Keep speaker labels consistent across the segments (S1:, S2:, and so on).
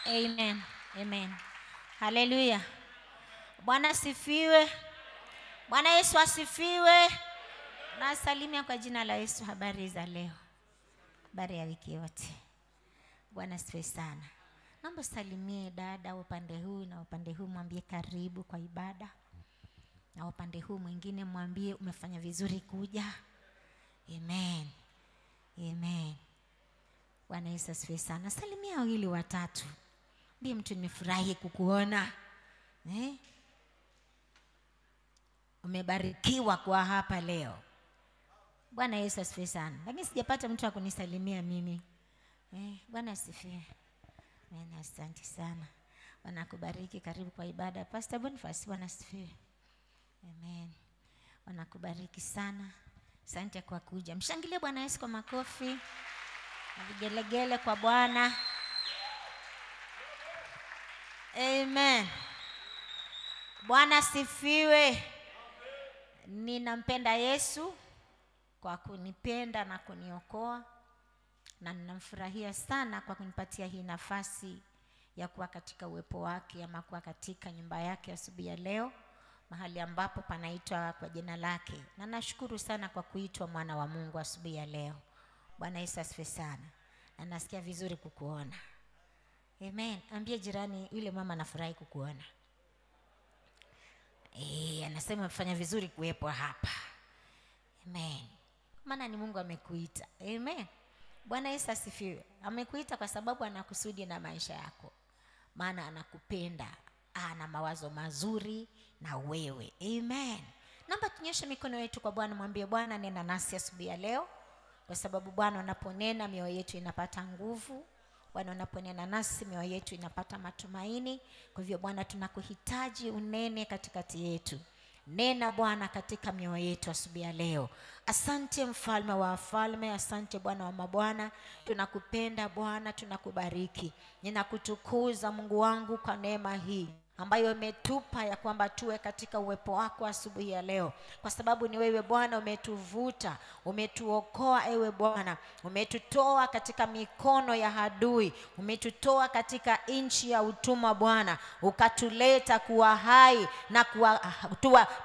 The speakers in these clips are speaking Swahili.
S1: Amen. Amen. Haleluya. Bwana asifiwe. Bwana Yesu asifiwe. Nasalimia kwa jina la Yesu. Habari za leo? Habari ya wiki yote? Bwana asifiwe sana. Naomba salimie dada upande huu na upande huu, mwambie karibu kwa ibada. Na upande huu mwingine mwambie umefanya vizuri kuja. Amen. Amen. Bwana Yesu asifiwe sana. Salimia wawili watatu. Mbie mtu nimefurahi kukuona. Umebarikiwa kwa hapa leo. Bwana Yesu asifiwe sana. Lakini sijapata mtu akunisalimia mimi. Bwana asifiwe. Amen, asante sana. Bwana akubariki, karibu kwa ibada. Pastor Boniface, Bwana asifiwe. Amen. Bwana akubariki sana. Asante kwa kuja. Mshangilie Bwana Yesu kwa makofi. Na vigelegele kwa Bwana. Amen. Bwana asifiwe. Ninampenda Yesu kwa kunipenda na kuniokoa, na ninamfurahia sana kwa kunipatia hii nafasi ya kuwa katika uwepo wake, ama kuwa katika nyumba yake asubuhi ya leo, mahali ambapo panaitwa kwa jina lake. Na nashukuru sana kwa kuitwa mwana wa Mungu asubuhi ya leo. Bwana Yesu asifiwe sana. Na nasikia vizuri kukuona. Amen. Ambie jirani, yule mama anafurahi kukuona. Anasema umefanya vizuri kuwepo hapa. Amen. Maana ni Mungu amekuita. Amen. Bwana Yesu asifiwe. Amekuita kwa sababu anakusudi na maisha yako. Maana anakupenda. Ana mawazo mazuri na wewe. Amen. Naomba tunyoshe mikono yetu kwa Bwana, mwambie Bwana nena nasi asubuhi ya leo. Kwa sababu Bwana unaponena mioyo yetu inapata nguvu. Bwana unaponena nasi mioyo yetu inapata matumaini. Kwa hivyo Bwana tunakuhitaji unene katikati yetu. Nena Bwana katika mioyo yetu asubuhi ya leo. Asante mfalme wa wafalme, asante Bwana wa mabwana. Tunakupenda Bwana, tunakubariki. Ninakutukuza Mungu wangu kwa neema hii ambayo umetupa ya kwamba tuwe katika uwepo wako asubuhi ya leo. Kwa sababu ni wewe Bwana umetuvuta, umetuokoa ewe Bwana. Umetutoa katika mikono ya adui, umetutoa katika nchi ya utumwa Bwana. Ukatuleta kuwa hai na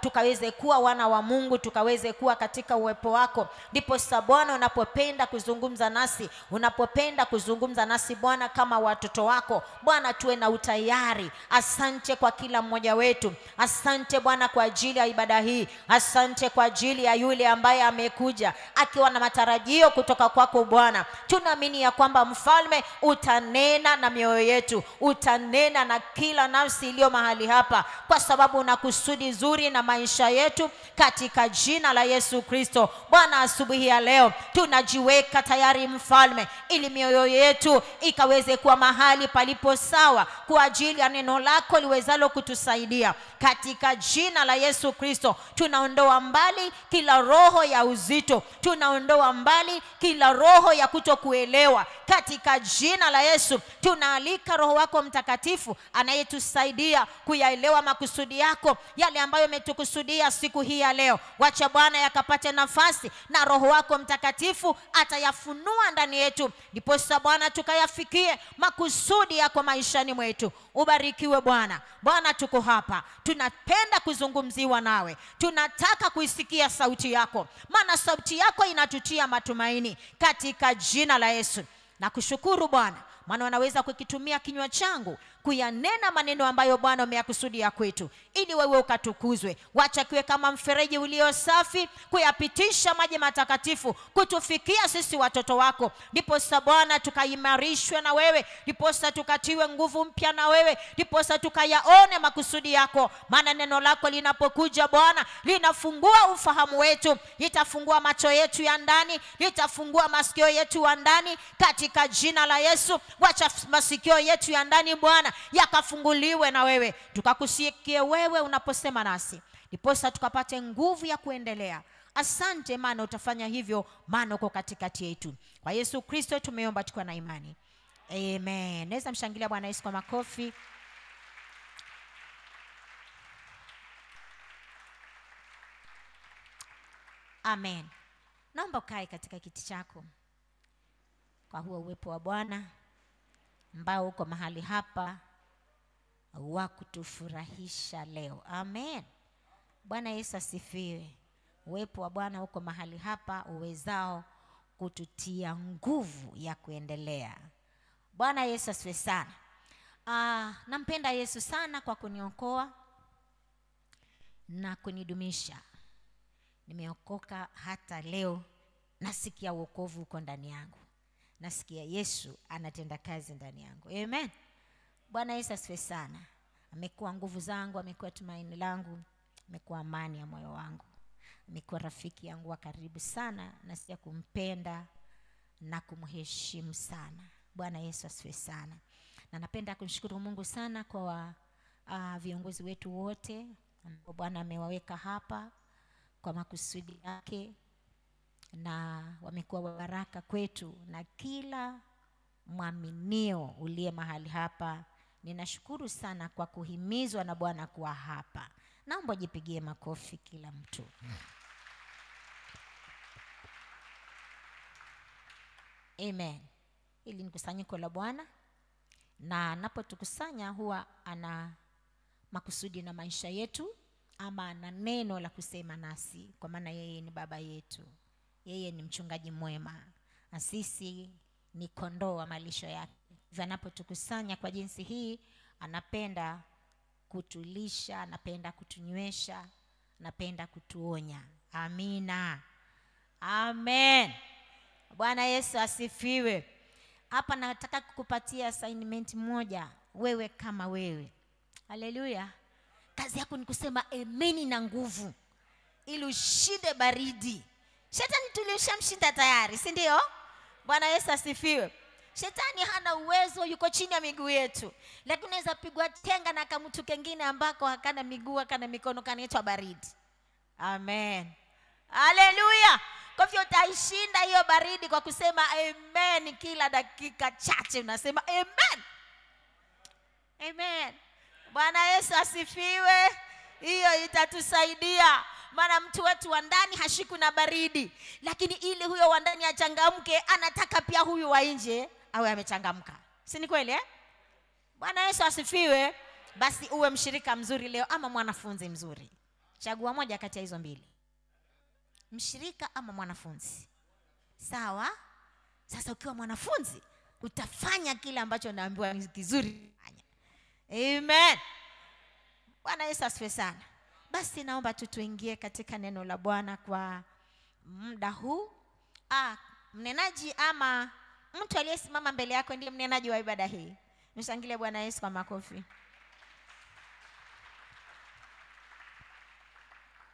S1: tukaweze kuwa wana wa Mungu, tukaweze kuwa katika uwepo wako. Ndipo sasa Bwana unapopenda kuzungumza nasi, unapopenda kuzungumza nasi Bwana kama watoto wako, Bwana tuwe na utayari. Asante kwa kila mmoja wetu. Asante Bwana kwa ajili ya ibada hii. Asante kwa ajili ya yule ambaye amekuja akiwa na matarajio kutoka kwako Bwana. Tunaamini ya kwamba mfalme utanena na mioyo yetu, utanena na kila nafsi iliyo mahali hapa, kwa sababu una kusudi zuri na maisha yetu, katika jina la Yesu Kristo. Bwana asubuhi ya leo tunajiweka tayari mfalme, ili mioyo yetu ikaweze kuwa mahali palipo sawa kwa ajili ya neno lako liwezalo kutusaidia. Katika jina la Yesu Kristo tunaondoa mbali kila roho ya uzito, tunaondoa mbali kila roho ya kutokuelewa. Katika jina la Yesu tunaalika Roho wako Mtakatifu anayetusaidia kuyaelewa makusudi yako, yale ambayo umetukusudia siku hii ya leo. Wacha Bwana yakapate nafasi, na Roho wako Mtakatifu atayafunua ndani yetu, ndipo sasa Bwana tukayafikie makusudi yako maishani mwetu. Ubarikiwe Bwana. Bwana tuko hapa, tunapenda kuzungumziwa nawe, tunataka kuisikia sauti yako, maana sauti yako inatutia matumaini, katika jina la Yesu. Na kushukuru Bwana, maana unaweza kukitumia kinywa changu kuyanena maneno ambayo Bwana umeyakusudia kwetu, ili wewe ukatukuzwe. Wacha kiwe kama mfereji ulio safi, kuyapitisha maji matakatifu kutufikia sisi watoto wako. Ndipo sasa Bwana tukaimarishwe na wewe, ndipo sasa tukatiwe nguvu mpya na wewe, ndipo sasa tukayaone makusudi yako. Maana neno lako linapokuja Bwana linafungua ufahamu wetu, litafungua macho yetu ya ndani, litafungua masikio yetu ya ndani, katika jina la Yesu. Wacha masikio yetu ya ndani Bwana yakafunguliwe na wewe, tukakusikie wewe unaposema nasi, ndipo sasa tukapate nguvu ya kuendelea. Asante maana utafanya hivyo, maana uko katikati yetu. Kwa Yesu Kristo tumeomba tukiwa na imani. Amen. Naweza mshangilia Bwana Yesu kwa makofi. Amen. Naomba ukae katika kiti chako kwa huo uwepo wa Bwana. ambao uko mahali hapa wa kutufurahisha leo. Amen. Bwana Yesu asifiwe. Uwepo wa Bwana uko mahali hapa uwezao kututia nguvu ya kuendelea. Bwana Yesu asifiwe sana. Nampenda Yesu sana kwa kuniokoa na kunidumisha. Nimeokoka hata leo, nasikia wokovu uko ndani yangu. Nasikia Yesu anatenda kazi ndani yangu. Amen. Bwana Yesu asifiwe sana. Amekuwa nguvu zangu, amekuwa tumaini langu, amekuwa amani ya moyo wangu. Amekuwa rafiki yangu wa karibu sana, nasikia kumpenda na kumheshimu sana. Bwana Yesu asifiwe sana. Na napenda kumshukuru Mungu sana kwa viongozi wetu wote ambao Bwana amewaweka hapa kwa makusudi yake, na wamekuwa baraka kwetu na kila mwaminio uliye mahali hapa. Ninashukuru sana kwa kuhimizwa na Bwana kuwa hapa. Naomba jipigie makofi kila mtu. Amen. Hili ni kusanyiko la Bwana, na anapotukusanya huwa ana makusudi na maisha yetu, ama ana neno la kusema nasi, kwa maana yeye ni baba yetu. Yeye ni mchungaji mwema, na sisi ni kondoo wa malisho yake. Anapotukusanya kwa jinsi hii, anapenda kutulisha, anapenda kutunywesha, anapenda kutuonya. Amina. Amen. Bwana Yesu asifiwe. Hapa nataka kukupatia assignment moja, wewe kama wewe. Haleluya. Kazi yako ni kusema amen na nguvu, ili ushinde baridi. Shetani tulishamshinda tayari, si ndio? Bwana Yesu asifiwe. Shetani hana uwezo, yuko chini ya miguu yetu. Lakini unaweza pigwa tenga na mtu kengine ambako hakana miguu, hakana mikono, kanaitwa baridi. Amen. Haleluya. Kwa hivyo utaishinda hiyo baridi kwa kusema amen kila dakika chache, unasema amen. Amen. Bwana Yesu asifiwe. Hiyo itatusaidia. Maana mtu wetu wa ndani hashiku na baridi, lakini ili huyo wa ndani achangamke, anataka pia huyu wa nje awe amechangamka. Si ni kweli eh? Bwana Yesu asifiwe. Basi uwe mshirika mzuri leo ama mwanafunzi mzuri. Chagua moja kati ya hizo mbili. Mshirika ama mwanafunzi. Sawa? Sasa ukiwa mwanafunzi, utafanya kile ambacho naambiwa ni kizuri. Amen. Bwana Yesu asifiwe sana. Basi naomba tuingie katika neno la Bwana kwa muda huu. Mnenaji ama mtu aliyesimama mbele yako ndiye mnenaji wa ibada hii. Mshangilie Bwana Yesu kwa makofi.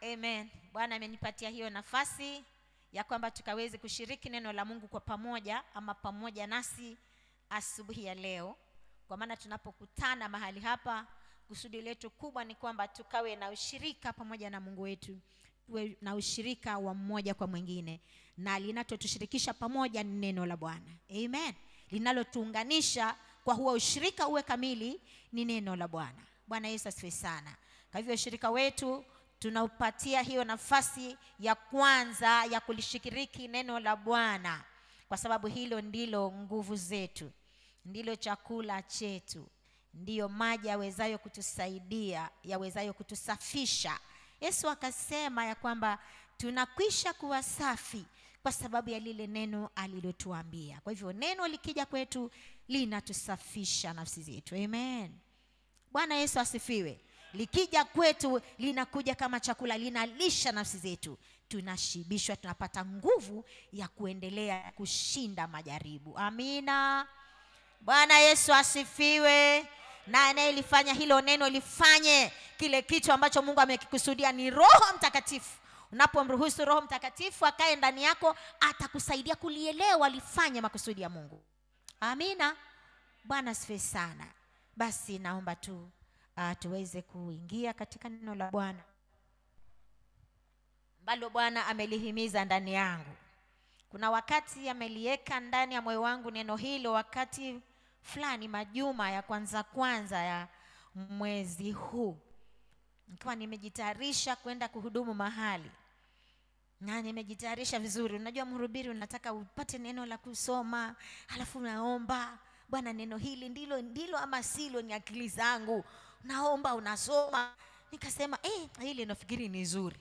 S1: Amen. Bwana amenipatia hiyo nafasi ya kwamba tukaweze kushiriki neno la Mungu kwa pamoja, ama pamoja nasi asubuhi ya leo. Kwa maana tunapokutana mahali hapa, kusudi letu kubwa ni kwamba tukawe na ushirika pamoja na Mungu wetu. Tuwe na ushirika wa mmoja kwa mwingine, na linalotushirikisha pamoja ni neno la Bwana. Amen. Linalotuunganisha kwa huo ushirika uwe kamili ni neno la Bwana. Bwana Yesu asifiwe sana. Kwa hivyo ushirika wetu tunaupatia hiyo nafasi ya kwanza ya kulishiriki neno la Bwana, kwa sababu hilo ndilo nguvu zetu, ndilo chakula chetu, ndiyo maji yawezayo kutusaidia, yawezayo kutusafisha. Yesu akasema ya kwamba tunakwisha kuwa safi kwa sababu ya lile neno alilotuambia. Kwa hivyo neno likija kwetu linatusafisha nafsi zetu. Amen. Bwana Yesu asifiwe. Likija kwetu linakuja kama chakula, linalisha nafsi zetu. Tunashibishwa, tunapata nguvu ya kuendelea kushinda majaribu. Amina. Bwana Yesu asifiwe. Na anayelifanya hilo neno lifanye kile kitu ambacho Mungu amekikusudia ni Roho Mtakatifu. Unapomruhusu Roho Mtakatifu akae ndani yako, atakusaidia kulielewa lifanye makusudi ya Mungu. Amina. Bwana asifiwe sana. Basi naomba tuweze kuingia katika neno la Bwana ambalo Bwana amelihimiza ndani yangu. Kuna wakati ameliweka ndani ya moyo wangu neno hilo, wakati fulani majuma ya kwanza ya mwezi huu, nikiwa nimejitayarisha kwenda kuhudumu mahali, na nimejitayarisha vizuri. Unajua mhubiri unataka upate neno la kusoma, halafu unaomba, Bwana, neno hili ndilo ama silo, ni akili zangu, naomba unasoma. Nikasema hili nafikiri ni nzuri.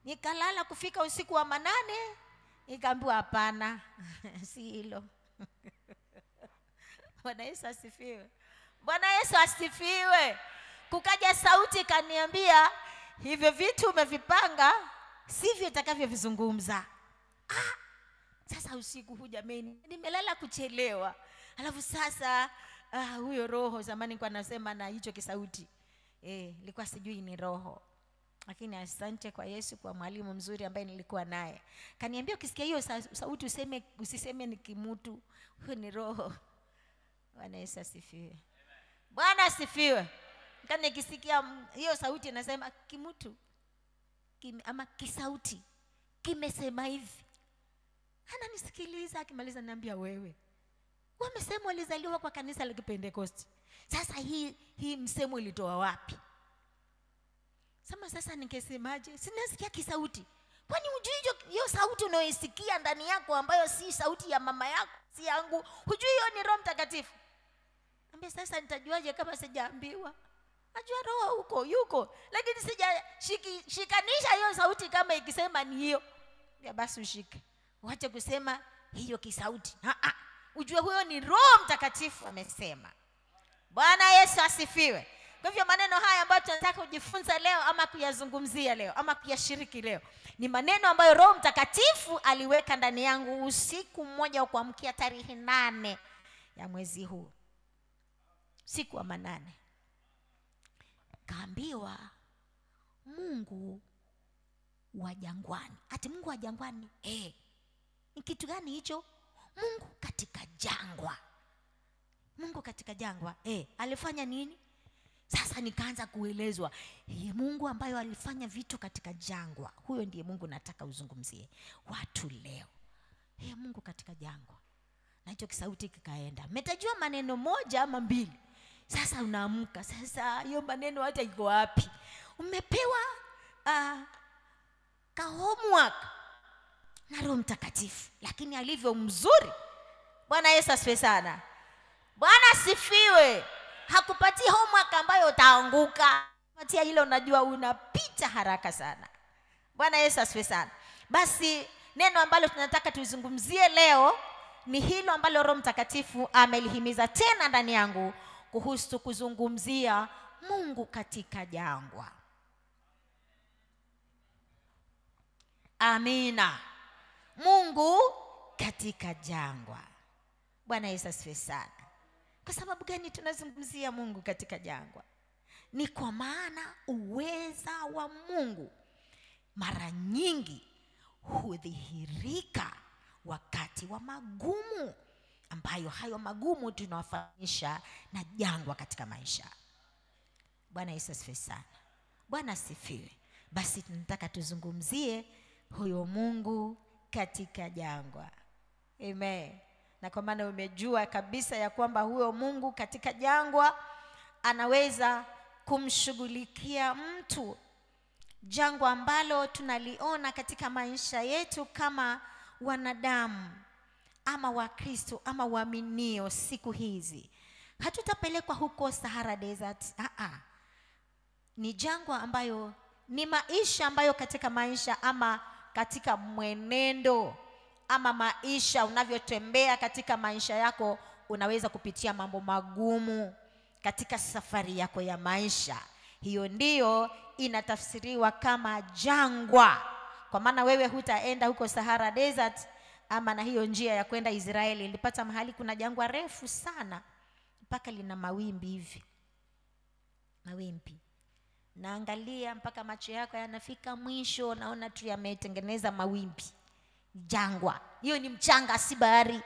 S1: Nikalala kufika usiku wa manane, nikaambiwa hapana, si hilo. Bwana Yesu asifiwe. Bwana Yesu asifiwe. Kukaja sauti kaniambia, hivyo vitu umevipanga sivyo utakavyovizungumza. Sasa usiku huu jameni, nimelala kuchelewa. Alafu sasa huyo roho, zamani nilikuwa nasema na hicho kisauti, nilikuwa sijui ni roho. Lakini asante kwa Yesu, kwa mwalimu mzuri ambaye nilikuwa naye. Kaniambia ukisikia hiyo sauti usiseme ni kimutu, huyo ni roho. Bwana Yesu asifiwe. Bwana asifiwe. Kama nikisikia hiyo sauti nasema kimutu ama kisauti kimesema hivi, ananisikiliza. Akimaliza niambia, wewe wamesema walizaliwa kwa kanisa la Pentecost. Sasa hii msemo ilitoa wapi? Sasa ningesemaje? Sinasikia kisauti. Kwani hujui hiyo sauti unayoisikia ndani yako ambayo si sauti ya mama yako, si yangu? Hujui hiyo ni Roho Mtakatifu? Ambia sasa nitajuaje kama sijaambiwa? Najua roho huko yuko, lakini sijashikanisha hiyo sauti kama ikisema ni hiyo. Ya basi ushike. Wacha kusema hiyo kisauti. Ujue huyo ni Roho Mtakatifu amesema. Bwana Yesu asifiwe. Kwa hivyo maneno haya ambayo tunataka kujifunza leo ama kuyazungumzia leo ama kuyashiriki leo ni maneno ambayo Roho Mtakatifu aliweka ndani yangu usiku mmoja wa kuamkia tarehe 8 ya mwezi huu. Siku wa 8. Kaambiwa Mungu wa jangwani. Ati Mungu wa jangwani? Ni kitu gani hicho? Mungu katika jangwa. Mungu katika jangwa. Alifanya nini? Sasa nikaanza kuelezwa Mungu ambayo alifanya vitu katika jangwa. Huyo ndiye Mungu nataka uzungumzie watu leo. Mungu katika jangwa. Na hicho kisauti kikaenda. Mmetajua maneno moja ama mbili. Sasa unaamka. Sasa hiyo maneno hata iko wapi? Umepewa ka homework na Roho Mtakatifu, lakini alivyo mzuri. Bwana Yesu asifiwe sana. Bwana asifiwe. Hakupatia homework ambayo utaanguka. Patia ile unajua unapita haraka sana. Bwana Yesu asifiwe sana. Basi neno ambalo tunataka tuzungumzie leo ni hilo ambalo Roho Mtakatifu amelihimiza tena ndani yangu kuhusu kuzungumzia Mungu katika jangwa. Amina. Mungu katika jangwa. Bwana Yesu asifiwe sana. Kwa sababu gani tunazungumzia Mungu katika jangwa? Ni kwa maana uweza wa Mungu mara nyingi hudhihirika wakati wa magumu, ambayo hayo magumu tunawafanisha na jangwa katika maisha. Bwana Yesu asifiwe sana. Bwana asifiwe. Basi tunataka tuzungumzie huyo Mungu katika jangwa. Amen. Na kwa maana umejua kabisa ya kwamba huyo Mungu katika jangwa anaweza kumshughulikia mtu, jangwa ambalo tunaliona katika maisha yetu kama wanadamu ama Wakristo ama waaminio siku hizi. Hatutapelekwa huko Sahara Desert. Ni jangwa ambayo ni maisha ambayo katika maisha ama katika mwenendo ama maisha unavyotembea katika maisha yako, unaweza kupitia mambo magumu katika safari yako ya maisha. Hiyo ndiyo inatafsiriwa kama jangwa. Kwa maana wewe hutaenda huko Sahara Desert ama na hiyo njia ya kwenda Israeli. Nilipata mahali kuna jangwa refu sana mpaka lina mawimbi hivi. Mawimbi. Naangalia mpaka macho yako yanafika mwisho, naona tu yametengeneza mawimbi. Jangwa. Hiyo ni mchanga, si bahari.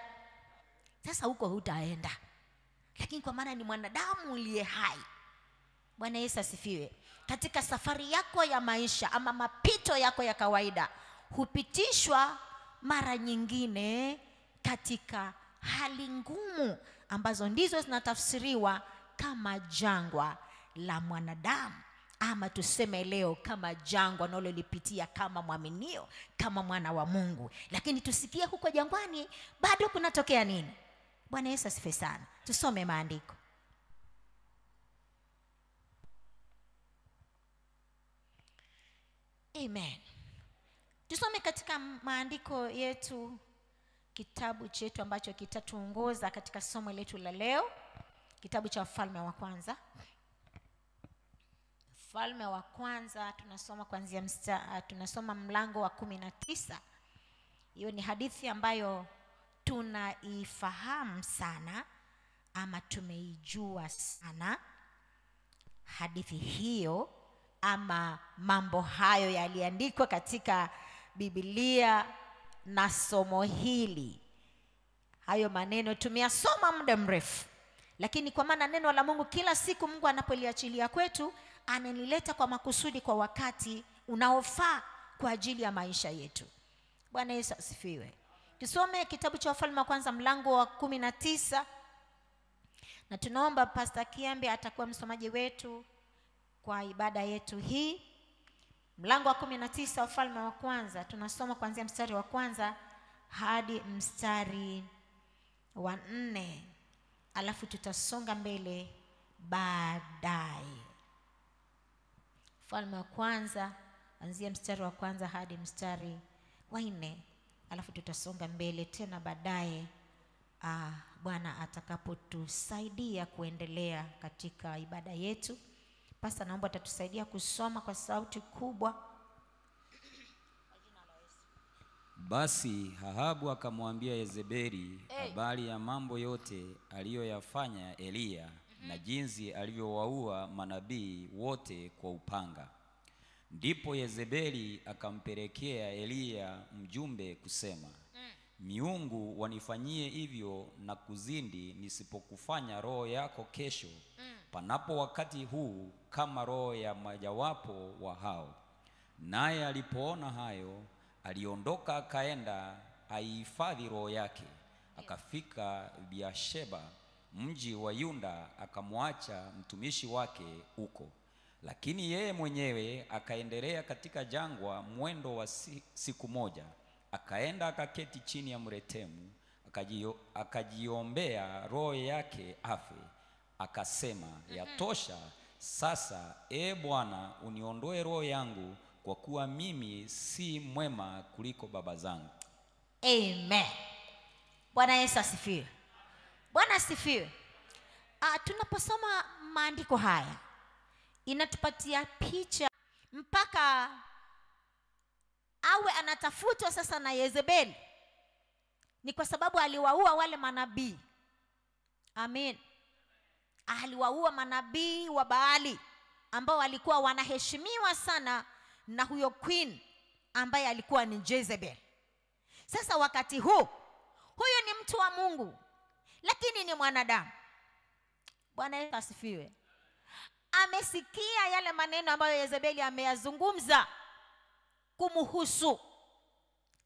S1: Sasa huko hutaenda. Lakini kwa maana ni mwanadamu uliye hai. Bwana Yesu asifiwe. Katika safari yako ya maisha ama mapito yako ya kawaida, hupitishwa mara nyingine katika hali ngumu ambazo ndizo zinatafsiriwa kama jangwa la mwanadamu, ama tuseme leo kama jangwa nalolipitia kama mwaminio, kama mwana wa Mungu. Lakini tusikie huko jangwani bado kunatokea nini? Bwana Yesu asifiwe sana. Tusome maandiko. Amen. Tusome katika maandiko yetu, kitabu chetu ambacho kitatuongoza katika somo letu la leo, kitabu cha Wafalme wa Kwanza. Wafalme wa Kwanza tunasoma kuanzia tunasoma mlango wa 19. Hiyo ni hadithi ambayo tunaifahamu sana ama tumeijua sana. Hadithi hiyo ama mambo hayo yaliandikwa katika Biblia, na somo hili, hayo maneno tumeyasoma muda mrefu, lakini kwa maana neno la Mungu kila siku Mungu anapoliachilia kwetu ananileta kwa makusudi, kwa wakati unaofaa kwa ajili ya maisha yetu. Bwana Yesu asifiwe. Tusome kitabu cha Wafalme wa Kwanza mlango wa 19, na tunaomba Pastor Kiambe atakuwa msomaji wetu kwa ibada yetu hii. Mlango wa 19 Wafalme wa Kwanza, tunasoma kuanzia mstari wa 1 hadi mstari wa 4, alafu tutasonga mbele baadaye. Wafalme wa Kwanza kuanzia mstari wa 1 hadi mstari wa 4, alafu tutasonga mbele tena baadaye Bwana atakapotusaidia kuendelea katika ibada yetu. Pastor, naomba atatusaidia kusoma kwa sauti kubwa.
S2: Basi Ahabu akamwambia Yezebeli habari ya mambo yote aliyoyafanya Eliya na jinsi alivyowaua manabii wote kwa upanga. Ndipo Yezebeli akampelekea Eliya mjumbe kusema, miungu wanifanyie hivyo na kuzindi nisipokufanya roho yako kesho panapo wakati huu kama roho ya mojawapo wa hao. Naye alipoona hayo aliondoka akaenda aihifadhi roho yake. Akafika Beersheba mji wa Yuda, akamwacha mtumishi wake huko. Lakini yeye mwenyewe akaendelea katika jangwa mwendo wa siku moja, akaenda akaketi chini ya mretemu, akajiombea roho yake afe. Akasema, yatosha sasa, Bwana, uniondoe roho yangu, kwa kuwa mimi si mwema kuliko baba zangu.
S1: Amen. Bwana Yesu asifiwe. Bwana asifiwe. Tunaposoma maandiko haya inatupatia picha mpaka awe anatafutwa sasa na Yezebeli, ni kwa sababu aliwaua wale manabii. Amen. Aliwaua manabii wa Baali ambao walikuwa wanaheshimiwa sana na huyo queen ambaye alikuwa ni Jezebel. Sasa wakati huu huyo ni mtu wa Mungu lakini ni mwanadamu. Bwana Yesu asifiwe. Amesikia yale maneno ambayo Yezebeli ameyazungumza kumuhusu,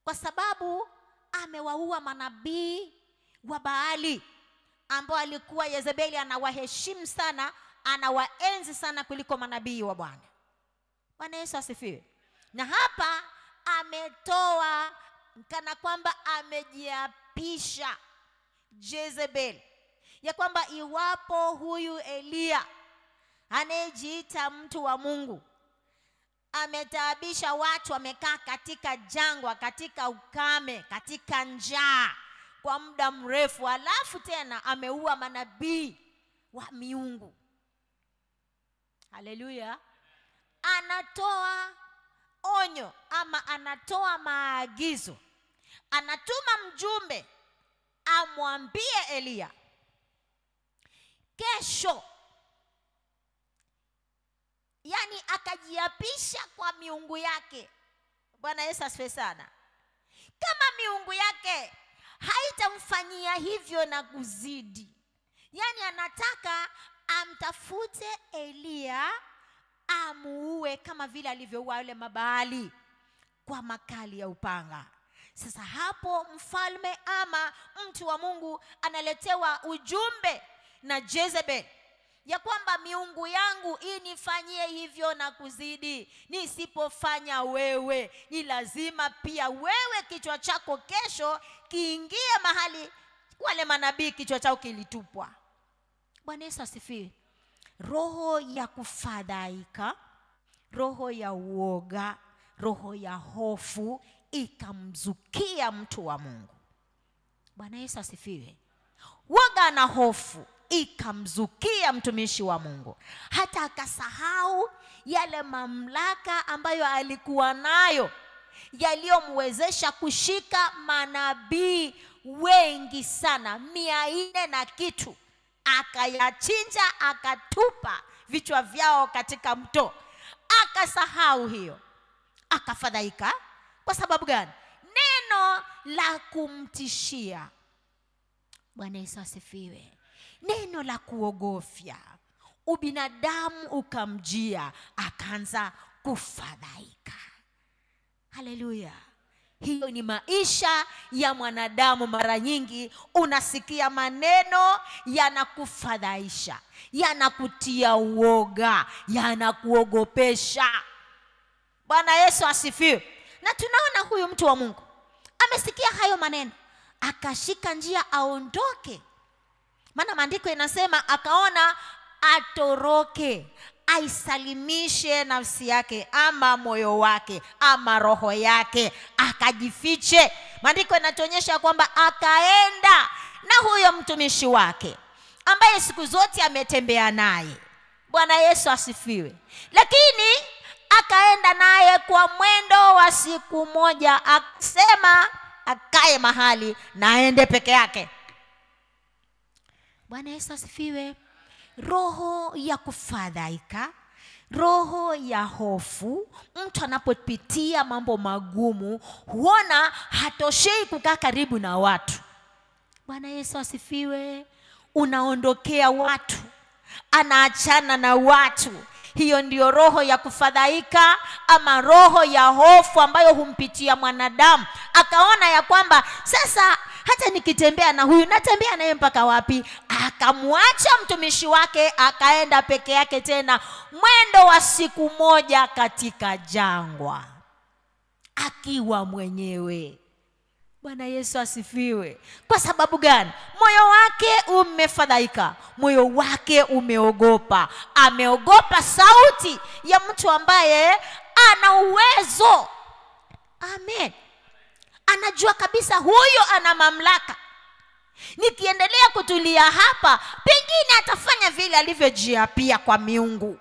S1: kwa sababu amewaua manabii wa Baali ambao alikuwa Yezebeli anawaheshimu sana, anawaenzi sana kuliko manabii wa Bwana. Bwana Yesu asifiwe. Na hapa ametoa kana kwamba amejiapisha Jezebel ya kwamba iwapo huyu Eliya anayejiita mtu wa Mungu ametaabisha watu, wamekaa katika jangwa, katika ukame, katika njaa kwa muda mrefu, alafu tena ameua manabii wa miungu. Haleluya. Anatoa onyo ama anatoa maagizo, anatuma mjumbe amwambie Eliya kesho, yani akajiapisha kwa miungu yake. Bwana Yesu asifiwe sana. Kama miungu yake haitamfanyia hivyo na kuzidi, yani anataka amtafute Eliya amuue kama vile alivyoua wale mabaali kwa makali ya upanga. Sasa hapo mfalme ama mtu wa Mungu analetewa ujumbe na Jezebel ya kwamba miungu yangu inifanyie hivyo na kuzidi, nisipofanya wewe ni lazima pia wewe kichwa chako kesho kiingie mahali Wale manabii kichwa chao kilitupwa. Bwana Yesu asifiwe. Roho ya kufadhaika, roho ya uoga, roho ya hofu ikamzukia mtu wa Mungu. Bwana Yesu asifiwe. Woga na hofu ikamzukia mtumishi wa Mungu, hata akasahau yale mamlaka ambayo alikuwa nayo, yaliyomwezesha kushika manabii wengi sana, 400 na kitu. Akayachinja, akatupa vichwa vyao katika mto. Akasahau hiyo, akafadhaika. Kwa sababu gani? Neno la kumtishia. Bwana Yesu asifiwe. Neno la kuogofya, ubinadamu ukamjia, akaanza kufadhaika. Haleluya. Hiyo ni maisha ya mwanadamu. Mara nyingi unasikia maneno yanakufadhaisha, yanakutia uoga, yanakuogopesha. Bwana Yesu asifiwe. Na tunaona huyu mtu wa Mungu amesikia hayo maneno, akashika njia aondoke. Maana maandiko inasema akaona atoroke, aisalimishe nafsi yake ama moyo wake ama roho yake, akajifiche. Maandiko inatuonyesha kwamba akaenda na huyo mtumishi wake ambaye siku zote ametembea naye. Bwana Yesu asifiwe. Lakini akaenda naye kwa mwendo wa siku moja, akasema akae mahali na aende peke yake. Bwana Yesu asifiwe. Roho ya kufadhaika, roho ya hofu, mtu anapopitia mambo magumu huona hatoshei kukaa karibu na watu. Bwana Yesu asifiwe. Unaondokea watu, anaachana na watu. Hiyo ndiyo roho ya kufadhaika ama roho ya hofu ambayo humpitia mwanadamu. Akaona ya kwamba sasa hata nikitembea na huyu, natembea naye mpaka wapi? Akamwacha mtumishi wake, akaenda peke yake, tena mwendo wa siku moja katika jangwa, akiwa mwenyewe. Bwana Yesu asifiwe. Kwa sababu gani? Moyo wake umefadhaika, moyo wake umeogopa. Ameogopa sauti ya mtu ambaye ana uwezo. Amen. Anajua kabisa huyo ana mamlaka. Nikiendelea kutulia hapa, pengine atafanya vile alivyojiapia kwa miungu.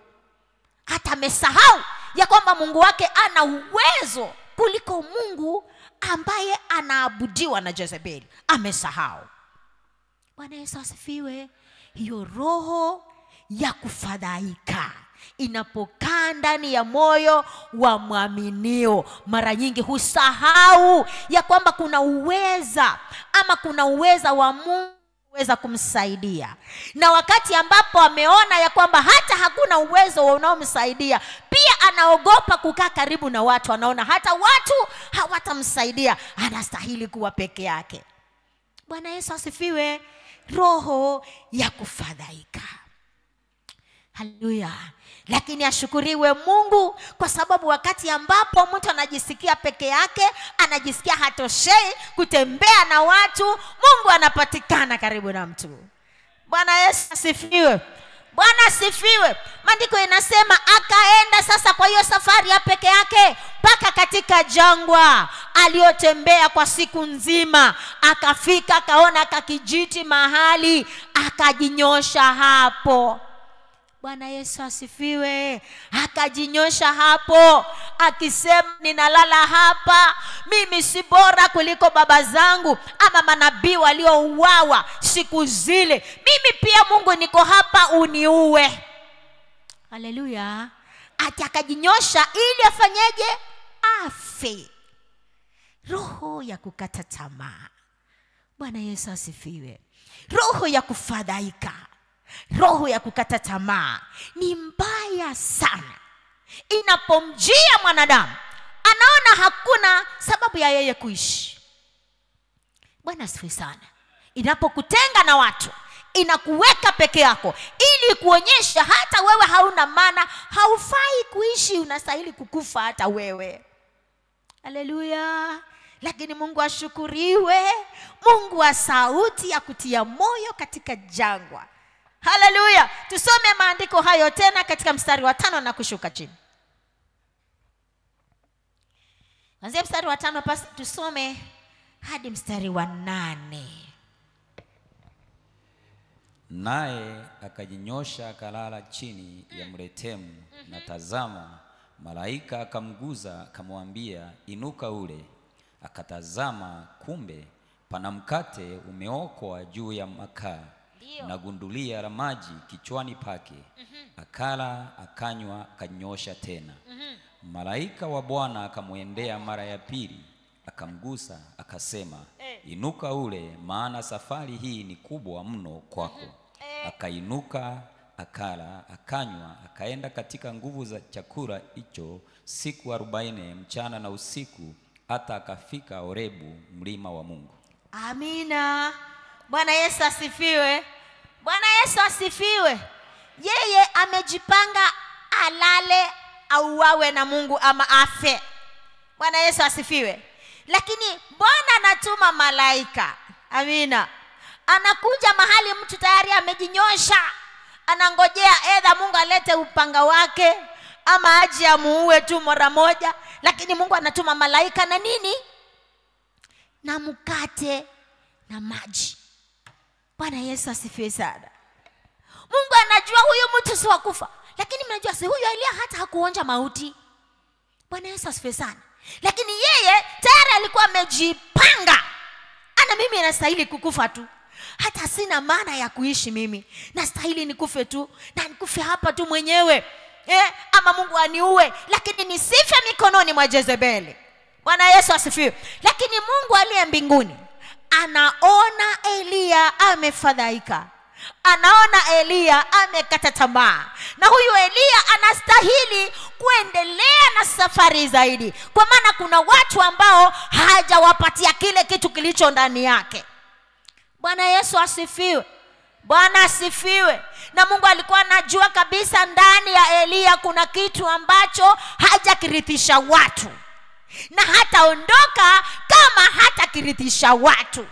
S1: Hata amesahau ya kwamba Mungu wake ana uwezo kuliko Mungu ambaye anaabudiwa na Jezebeli. Amesahau. Bwana Yesu asifiwe. Hiyo roho ya kufadhaika inapokaa ndani ya moyo wa mwaminio, mara nyingi husahau ya kwamba kuna uweza wa Mungu kuweza kumsaidia. Na wakati ambapo ameona ya kwamba hata hakuna uwezo unaomsaidia, pia anaogopa kukaa karibu na watu. Anaona hata watu hawatamsaidia, anastahili kuwa peke yake. Bwana Yesu asifiwe. Roho ya kufadhaika. Haleluya. Lakini ashukuriwe Mungu, kwa sababu wakati ambapo mtu anajisikia peke yake, anajisikia hatoshei kutembea na watu, Mungu anapatikana karibu na mtu. Bwana Yesu asifiwe. Bwana asifiwe. Maandiko inasema akaenda sasa kwa hiyo safari ya peke yake mpaka katika jangwa aliyotembea kwa siku nzima. Akafika, akaona kakijiti mahali, akajinyosha hapo. Bwana Yesu asifiwe. Akajinyosha hapo akisema, ninalala hapa, mimi si bora kuliko baba zangu ama manabii waliouawa siku zile. Mimi pia Mungu niko hapa uniue. Haleluya. Akajinyosha ili afanyeje? Afe. Roho ya kukata tamaa. Bwana Yesu asifiwe. Roho ya kufadhaika, roho ya kukata tamaa ni mbaya sana. Inapomjia mwanadamu, anaona hakuna sababu ya yeye kuishi. Bwana asifiwe sana. Inapokutenga na watu, inakuweka peke yako ili kuonyesha hata wewe hauna maana, haufai kuishi, unastahili kukufa hata wewe. Haleluya. Lakini Mungu ashukuriwe, Mungu wa sauti ya kutia moyo katika jangwa. Haleluya. Tusome maandiko hayo tena katika mstari wa 5 na kushuka chini. Kuanzia mstari wa 5 tusome hadi mstari wa 8.
S2: Naye akajinyosha akalala chini ya mretemu, na tazama, malaika akamguza akamwambia, inuka ule. Akatazama, kumbe pana mkate umeokwa juu ya makaa na gundulia la maji kichwani pake. Akala, akanywa, akanyosha tena. Malaika wa Bwana akamwendea mara ya pili, akamgusa, akasema, inuka ule, maana safari hii ni kubwa mno kwako. Akainuka, akala, akanywa, akaenda katika nguvu za chakula hicho siku 40 mchana na usiku, hata akafika Horebu, mlima wa Mungu.
S1: Amina. Bwana Yesu asifiwe. Bwana Yesu asifiwe. Yeye amejipanga alale au wawe na Mungu ama afe. Bwana Yesu asifiwe. Lakini Bwana anatuma malaika. Amina. Anakuja mahali mtu tayari amejinyosha, anangojea edha Mungu alete upanga wake ama aje amuue tu mara moja. Lakini Mungu anatuma malaika na nini? Na mkate na maji. Bwana Yesu asifiwe sana. Mungu anajua huyu mtu si wakufa, lakini mnajua si huyu Elia hata hakuonja mauti. Bwana Yesu asifiwe sana. Lakini yeye tayari alikuwa amejipanga, ana mimi nastahili kukufa tu, hata sina maana ya kuishi mimi, nastahili nikufe tu, na nikufe hapa tu mwenyewe, ama Mungu aniue, lakini nisife mikononi mwa Jezebeli. Bwana Yesu asifiwe. Lakini Mungu aliye mbinguni anaona Elia amefadhaika, anaona Elia amekata tamaa, na huyu Elia anastahili kuendelea na safari zaidi, kwa maana kuna watu ambao hajawapatia kile kitu kilicho ndani yake. Bwana Yesu asifiwe. Bwana asifiwe. Na Mungu alikuwa anajua kabisa ndani ya Elia kuna kitu ambacho hajakirithisha watu, na hataondoka kama hatakirithisha watu.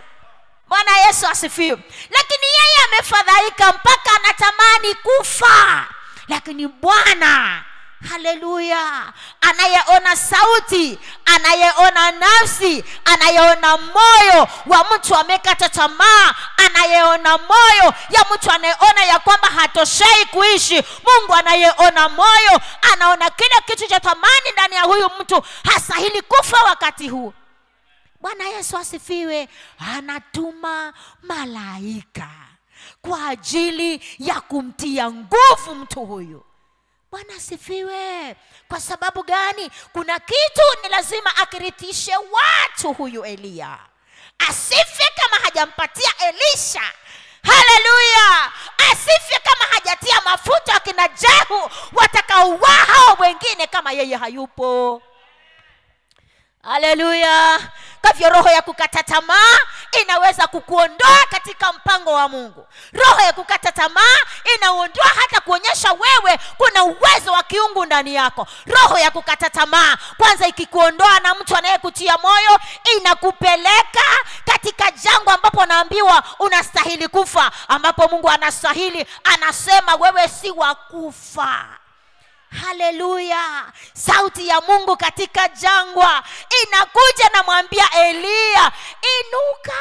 S1: Bwana Yesu asifiwe. Lakini yeye amefadhaika mpaka anatamani kufa. Lakini Bwana, haleluya, anayeona sauti, anayeona nafsi, anayeona moyo wa mtu amekata tamaa, anayeona moyo ya mtu anayeona ya kwamba hatoshei kuishi, Mungu anayeona moyo, anaona kile kitu cha thamani ndani ya huyu mtu hastahili kufa wakati huu. Bwana Yesu asifiwe. Anatuma malaika kwa ajili ya kumtia nguvu mtu huyu. Bwana asifiwe. Kwa sababu gani? Kuna kitu ni lazima akirithishe watu huyu Elia, asife kama hajampatia Elisha. Haleluya. Asife kama hajatia mafuta akina Jehu watakaowaa hao wengine kama yeye hayupo. Haleluya. Kwa hivyo roho ya kukata tamaa inaweza kukuondoa katika mpango wa Mungu. Roho ya kukata tamaa inaondoa hata kuonyesha wewe kuna uwezo wa kiungu ndani yako. Roho ya kukata tamaa kwanza ikikuondoa na mtu anayekutia moyo, inakupeleka katika jangwa ambapo naambiwa unastahili kufa, ambapo Mungu anastahili, anasema wewe si wa kufa. Haleluya. Sauti ya Mungu katika jangwa inakuja na mwambia Elia, inuka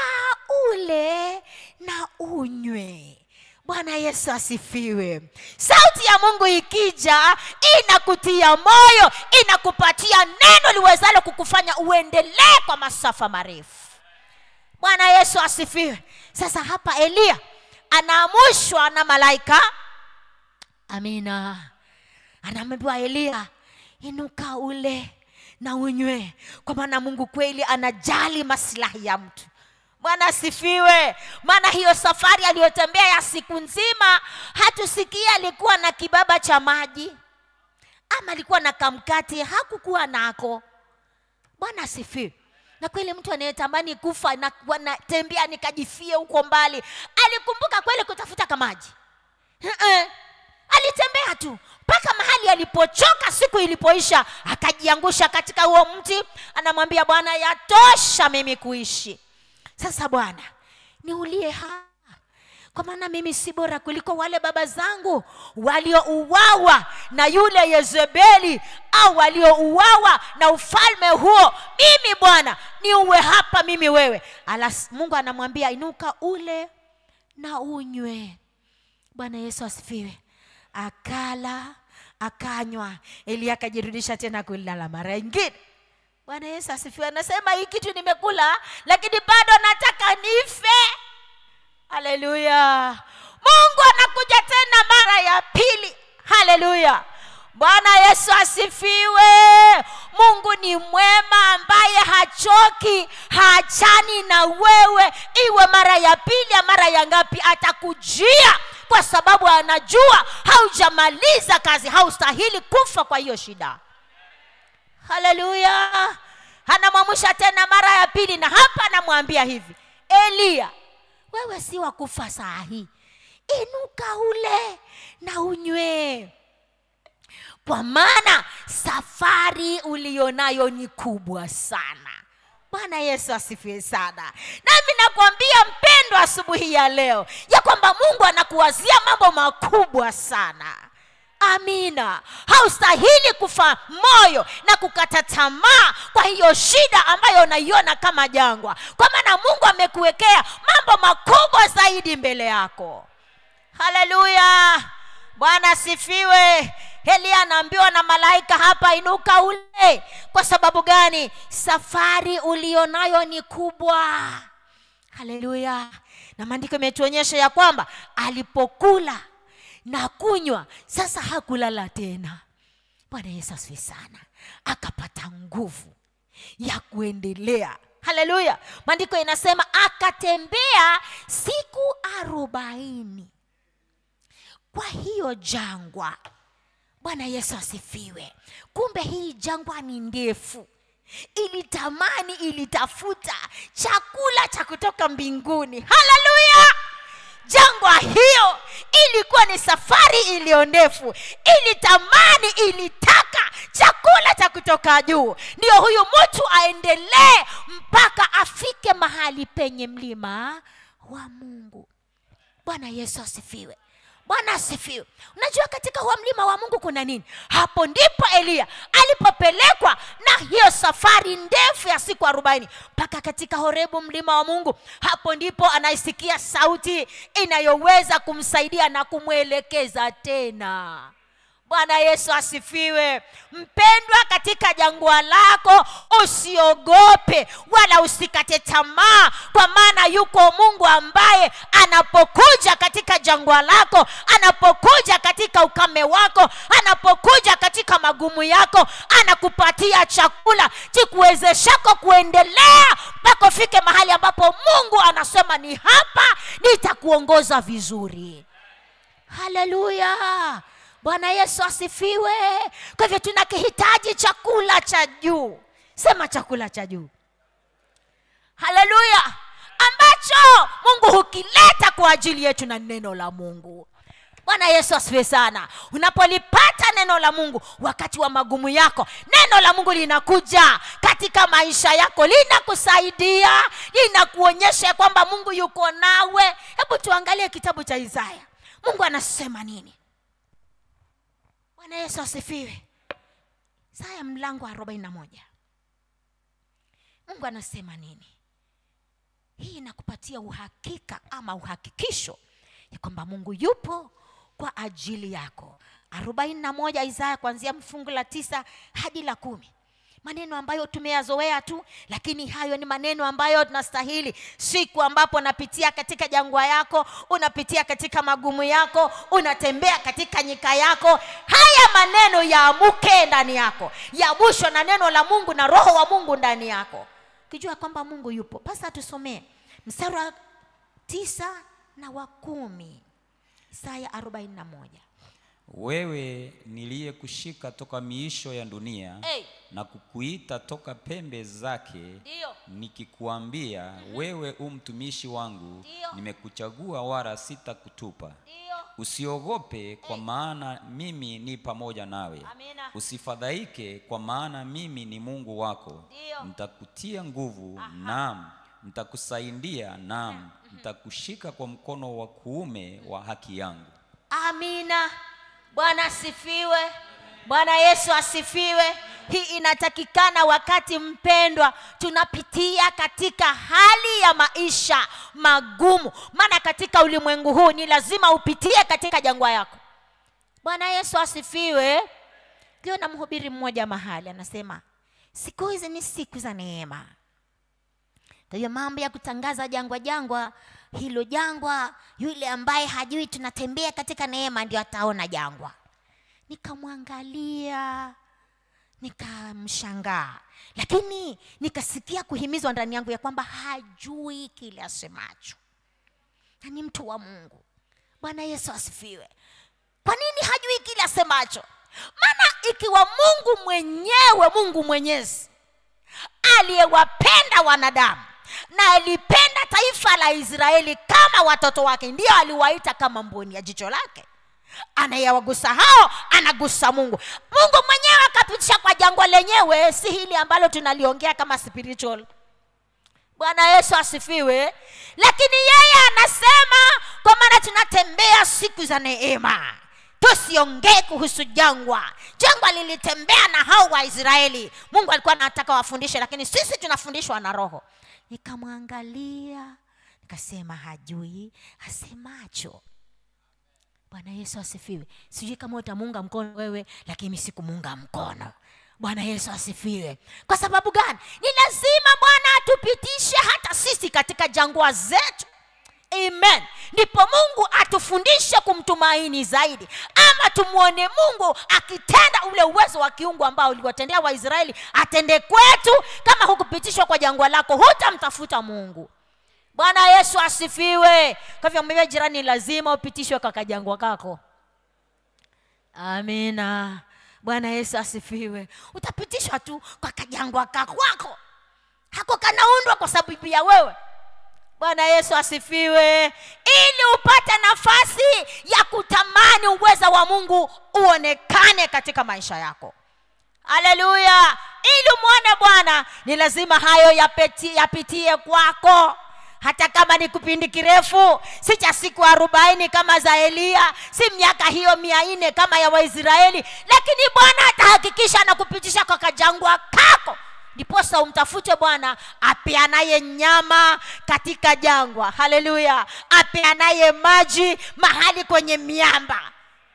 S1: ule na unywe. Bwana Yesu asifiwe. Sauti ya Mungu ikija inakutia moyo, inakupatia neno liwezalo kukufanya uendelee kwa masafa marefu. Bwana Yesu asifiwe. Sasa hapa Elia anaamushwa na malaika. Amina. Anaambiwa Elia, inuka ule na unywe, kwa maana Mungu kweli anajali maslahi ya mtu. Bwana asifiwe. Maana hiyo safari aliyotembea ya siku nzima, hatusikia alikuwa na kibaba cha maji ama alikuwa na kamkati, hakukuwa nako. Bwana asifiwe. Na kweli mtu anayetamani kufa na wanatembea nikajifie huko mbali, alikumbuka kweli kutafuta kamaji? Alitembea tu mpaka mahali Yezebeli alipochoka, siku ilipoisha, akajiangusha katika huo mti. Anamwambia Bwana, yatosha mimi kuishi. Sasa Bwana, niulie kwa maana mimi si bora kuliko wale baba zangu waliouawa na yule Yezebeli, au waliouawa na ufalme huo. Mimi Bwana, niuwe hapa mimi wewe. Mungu anamwambia, inuka ule na unywe. Bwana Yesu asifiwe. Akala, akanywa. Elia akajirudisha tena kulala mara nyingine. Bwana Yesu asifiwe. Anasema, hii kitu nimekula, lakini bado nataka nife. Haleluya. Mungu anakuja tena mara ya pili. Haleluya. Bwana Yesu asifiwe. Mungu ni mwema, ambaye hachoki, haachani na wewe. Iwe mara ya pili ya mara ya ngapi, atakujia, kwa sababu anajua haujamaliza kazi, haustahili kufa kwa hiyo shida. Haleluya. Anamwamsha tena mara ya pili, na hapa anamwambia hivi, Elia, wewe si wa kufa saa hii. Inuka ule na unywe, kwa maana safari ulionayo ni kubwa sana. Bwana Yesu asifiwe sana. Nami nakwambia mpendwa, asubuhi ya leo, ya kwamba Mungu anakuwazia mambo makubwa sana. Amina. Haustahili kufa moyo na kukata tamaa kwa hiyo shida ambayo unaiona kama jangwa, kwa maana Mungu amekuwekea mambo makubwa zaidi mbele yako. Haleluya. Bwana asifiwe. Elia anaambiwa na malaika hapa, inuka ule. Kwa sababu gani? Safari ulionayo ni kubwa. Haleluya. Na maandiko yametuonyesha ya kwamba alipokula na kunywa, sasa hakulala tena. Bwana Yesu asifiwe sana. Akapata nguvu ya kuendelea. Haleluya. Maandiko inasema akatembea siku 40 kwa hiyo jangwa. Bwana Yesu asifiwe. Kumbe hii jangwa ni ndefu. Ilitamani, ilitafuta chakula cha kutoka mbinguni. Haleluya. Jangwa hiyo ilikuwa ni safari iliyo ndefu. Ilitamani, ilitaka chakula cha kutoka juu. Ndio huyu mtu aendelee mpaka afike mahali penye mlima wa Mungu. Bwana Yesu asifiwe. Bwana asifiwe. Unajua katika huo mlima wa Mungu kuna nini? Hapo ndipo Elia alipopelekwa na hiyo safari ndefu ya siku 40 mpaka katika Horebu, mlima wa Mungu. Hapo ndipo anaisikia sauti inayoweza kumsaidia na kumwelekeza tena. Bwana Yesu asifiwe. Mpendwa, katika jangwa lako usiogope wala usikate tamaa, kwa maana yuko Mungu ambaye anapokuja katika jangwa lako, anapokuja katika ukame wako, anapokuja katika magumu yako, anakupatia chakula kikuwezeshako kuendelea mpaka ufike mahali ambapo Mungu anasema ni hapa nitakuongoza vizuri. Haleluya. Bwana Yesu asifiwe. Kwa hivyo tunakihitaji chakula cha juu. Sema chakula cha juu. Haleluya. Ambacho Mungu hukileta kwa ajili yetu na neno la Mungu. Bwana Yesu asifiwe sana. Unapolipata neno la Mungu wakati wa magumu yako, neno la Mungu linakuja katika maisha yako, linakusaidia, linakuonyesha kwamba Mungu yuko nawe. Hebu tuangalie kitabu cha Isaya. Mungu anasema nini? Bwana Yesu asifiwe. Isaya mlango 41. Mungu anasema nini? Hii inakupatia uhakika ama uhakikisho ya kwamba Mungu yupo kwa ajili yako. 41 Isaya kuanzia mfungu la 9 hadi la 10. Maneno ambayo tumeyazoea tu, lakini hayo ni maneno ambayo tunastahili siku ambapo unapitia katika jangwa yako, unapitia katika magumu yako, unatembea katika nyika yako. Haya maneno yaamuke ndani yako, yaamshwe na neno la Mungu na roho wa Mungu ndani yako, ukijua kwamba Mungu yupo. Basi tusomee mstari wa 9 na wa 10. Isaya 41.
S2: Wewe niliyekushika toka miisho ya dunia, na kukuita toka pembe zake, nikikuambia wewe mtumishi wangu, nimekuchagua wala sitakutupa. Usiogope kwa maana mimi ni pamoja nawe.
S1: Amina.
S2: Usifadhaike kwa maana mimi ni Mungu wako.
S1: Ndio.
S2: Nitakutia nguvu, naam, nitakusaidia, naam, nitakushika kwa mkono wa kuume wa haki yangu.
S1: Amina. Bwana asifiwe. Bwana Yesu asifiwe. Hii inatakikana wakati mpendwa tunapitia katika hali ya maisha magumu. Maana katika ulimwengu huu ni lazima upitie katika jangwa yako. Bwana Yesu asifiwe. Ndio na mhubiri mmoja mahali anasema siku hizi ni siku za neema. Ndio mambo ya kutangaza jangwa, hilo jangwa, yule ambaye hajui tunatembea katika neema ndio ataona jangwa. Nikamwangalia, nikamshangaa, lakini nikasikia kuhimizwa ndani yangu ya kwamba hajui kile asemacho. Na ni mtu wa Mungu. Bwana Yesu asifiwe. Kwa nini hajui kile asemacho? Maana ikiwa Mungu mwenyewe, Mungu Mwenyezi aliyewapenda wanadamu na alipenda taifa la Israeli kama watoto wake, ndio aliwaita kama mboni ya jicho lake, anayewagusa hao anagusa Mungu. Mungu mwenyewe akapitisha kwa jangwa lenyewe, si hili ambalo tunaliongea kama spiritual. Bwana Yesu asifiwe. Lakini yeye anasema kwa maana tunatembea siku za neema, tusiongee kuhusu jangwa. Jangwa lilitembea na hao wa Israeli. Mungu alikuwa anataka wafundishe, lakini sisi tunafundishwa na Roho. Nikamwangalia, nikasema hajui asemacho. Bwana Yesu asifiwe. Sijui kama utamunga mkono wewe, lakini sikumuunga mkono. Bwana Yesu asifiwe. Kwa sababu gani? Ni lazima Bwana atupitishe hata sisi katika jangwa zetu. Amen. Ndipo Mungu atufundishe kumtumaini zaidi, ama tumuone Mungu akitenda ule uwezo wa kiungu ambao uliwatendea Waisraeli atende kwetu. Kama hukupitishwa kwa jangwa lako, hutamtafuta Mungu. Bwana Yesu asifiwe. Kwa hivyo mwambie jirani, lazima upitishwe kwa jangwa kako. Amina. Bwana Yesu asifiwe. Utapitishwa tu kwa jangwa kako. Hako kanaundwa kwa sababu ya wewe. Bwana Yesu asifiwe. Ili upate nafasi ya kutamani uweza wa Mungu uonekane katika maisha yako. Haleluya. Ili muone Bwana, ni lazima hayo yapitie kwako. Hata kama ni kipindi kirefu, si cha siku 40 kama za Elia, si miaka hiyo 400 kama ya Waisraeli, lakini Bwana atahakikisha na kupitisha kwa jangwa kako. Ndiposa umtafute Bwana apeanaye nyama katika jangwa. Haleluya. Apeanaye maji mahali kwenye miamba.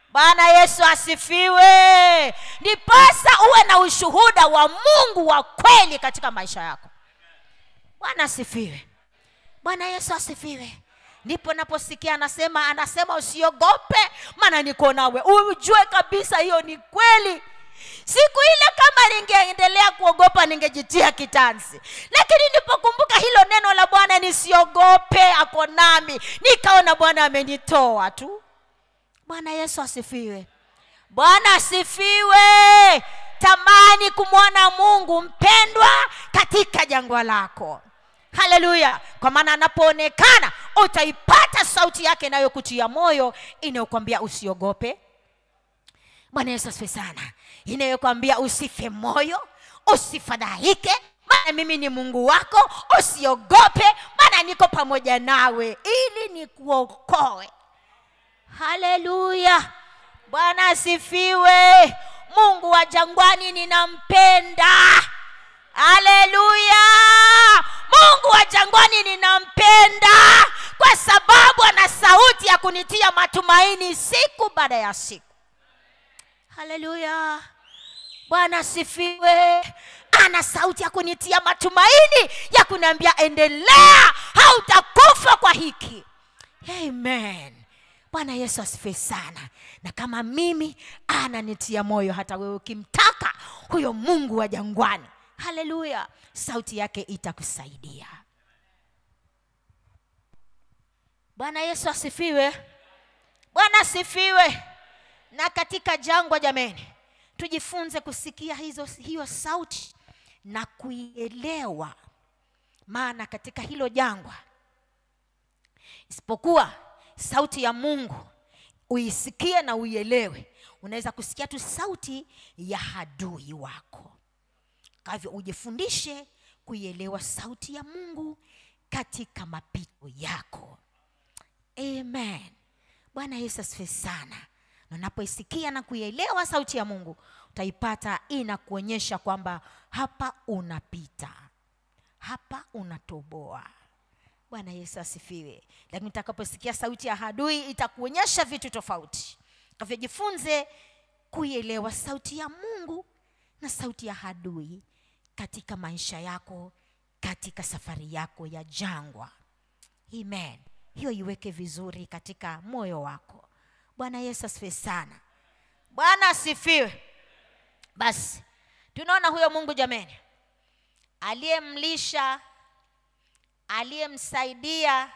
S1: Bwana Yesu asifiwe. Ndiposa uwe na ushuhuda wa Mungu wa kweli katika maisha yako. Bwana asifiwe. Bwana Yesu asifiwe. Ndipo naposikia anasema usiogope maana niko nawe. Ujue kabisa hiyo ni kweli. Siku ile kama ningeendelea kuogopa ningejitia kitanzi. Lakini nilipokumbuka hilo neno la Bwana, nisiogope ako nami, nikaona Bwana amenitoa tu. Bwana Yesu asifiwe. Bwana asifiwe. Tamani kumwona Mungu mpendwa katika jangwa lako. Haleluya. Kwa maana anapoonekana utaipata sauti yake inayokutia moyo, inayokuambia usiogope. Bwana Yesu asifiwe sana. Inayokuambia usife moyo, usifadhaike, maana mimi ni Mungu wako. Usiogope maana niko pamoja nawe ili nikuokoe. Haleluya. Bwana asifiwe. Mungu wa jangwani ninampenda. Haleluya. Mungu wa jangwani ninampenda kwa sababu ana sauti ya kunitia matumaini siku baada ya siku. Haleluya. Bwana asifiwe. Ana sauti ya kunitia matumaini, ya kuniambia endelea, hautakufa kwa hiki. Amen. Bwana Yesu asifiwe sana. Na kama mimi ananitia moyo, hata wewe ukimtaka huyo Mungu wa jangwani, haleluya, sauti yake itakusaidia. Bwana Yesu asifiwe. Bwana asifiwe. Na katika jangwa jameni, tujifunze kusikia hiyo sauti na kuielewa. Maana katika hilo jangwa, isipokuwa sauti ya Mungu uisikie na uielewe. Unaweza kusikia tu sauti ya adui wako. Kwa hivyo ujifundishe kuielewa sauti ya Mungu katika mapito yako. Amen. Bwana Yesu asifiwe sana. Na unapoisikia na kuielewa sauti ya Mungu, utaipata inakuonyesha kwamba hapa unapita, hapa unatoboa. Bwana Yesu asifiwe. Lakini utakaposikia sauti ya adui itakuonyesha vitu tofauti. Kwa hivyo jifunze kuielewa sauti ya Mungu na sauti ya adui katika maisha yako, katika safari yako ya jangwa. Amen. Hiyo iweke vizuri katika moyo wako. Bwana Yesu asifiwe sana. Bwana asifiwe. Basi tunaona huyo Mungu jameni, aliyemlisha, aliyemsaidia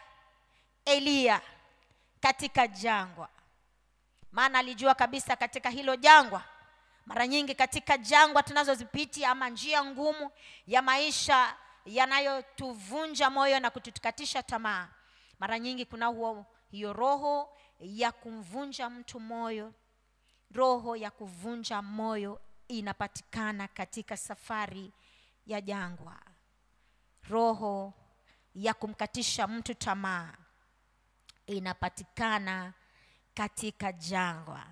S1: Eliya katika jangwa. Maana alijua kabisa katika hilo jangwa, mara nyingi katika jangwa tunazozipitia ama njia ngumu ya maisha yanayotuvunja moyo na kutukatisha tamaa, mara nyingi kuna hiyo roho ya kumvunja mtu moyo. Roho ya kuvunja moyo inapatikana katika safari ya jangwa. Roho ya kumkatisha mtu tamaa inapatikana katika jangwa.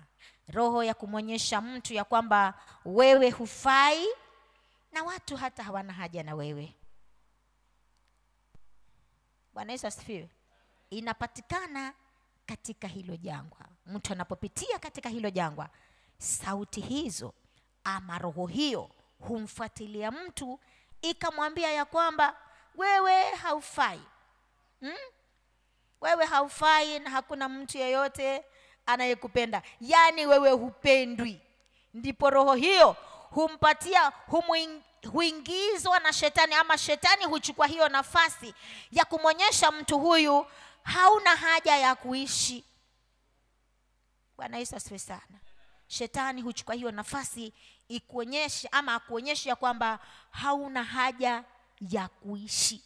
S1: Roho ya kumwonyesha mtu ya kwamba wewe hufai na watu hata hawana haja na wewe. Bwana Yesu asifiwe. Inapatikana katika hilo jangwa. Mtu anapopitia katika hilo jangwa, sauti hizo ama roho hiyo humfuatilia mtu ikamwambia ya kwamba wewe haufai. Wewe haufai na hakuna mtu yeyote anayekupenda. Yaani wewe hupendwi. Ndipo roho hiyo huingizwa na shetani, ama shetani huchukua hiyo nafasi ya kumwonyesha mtu huyu hauna haja ya kuishi. Bwana Yesu asifiwe sana. Shetani huchukua hiyo nafasi ikuonyesha ama akuonyesha kwamba hauna haja ya kuishi.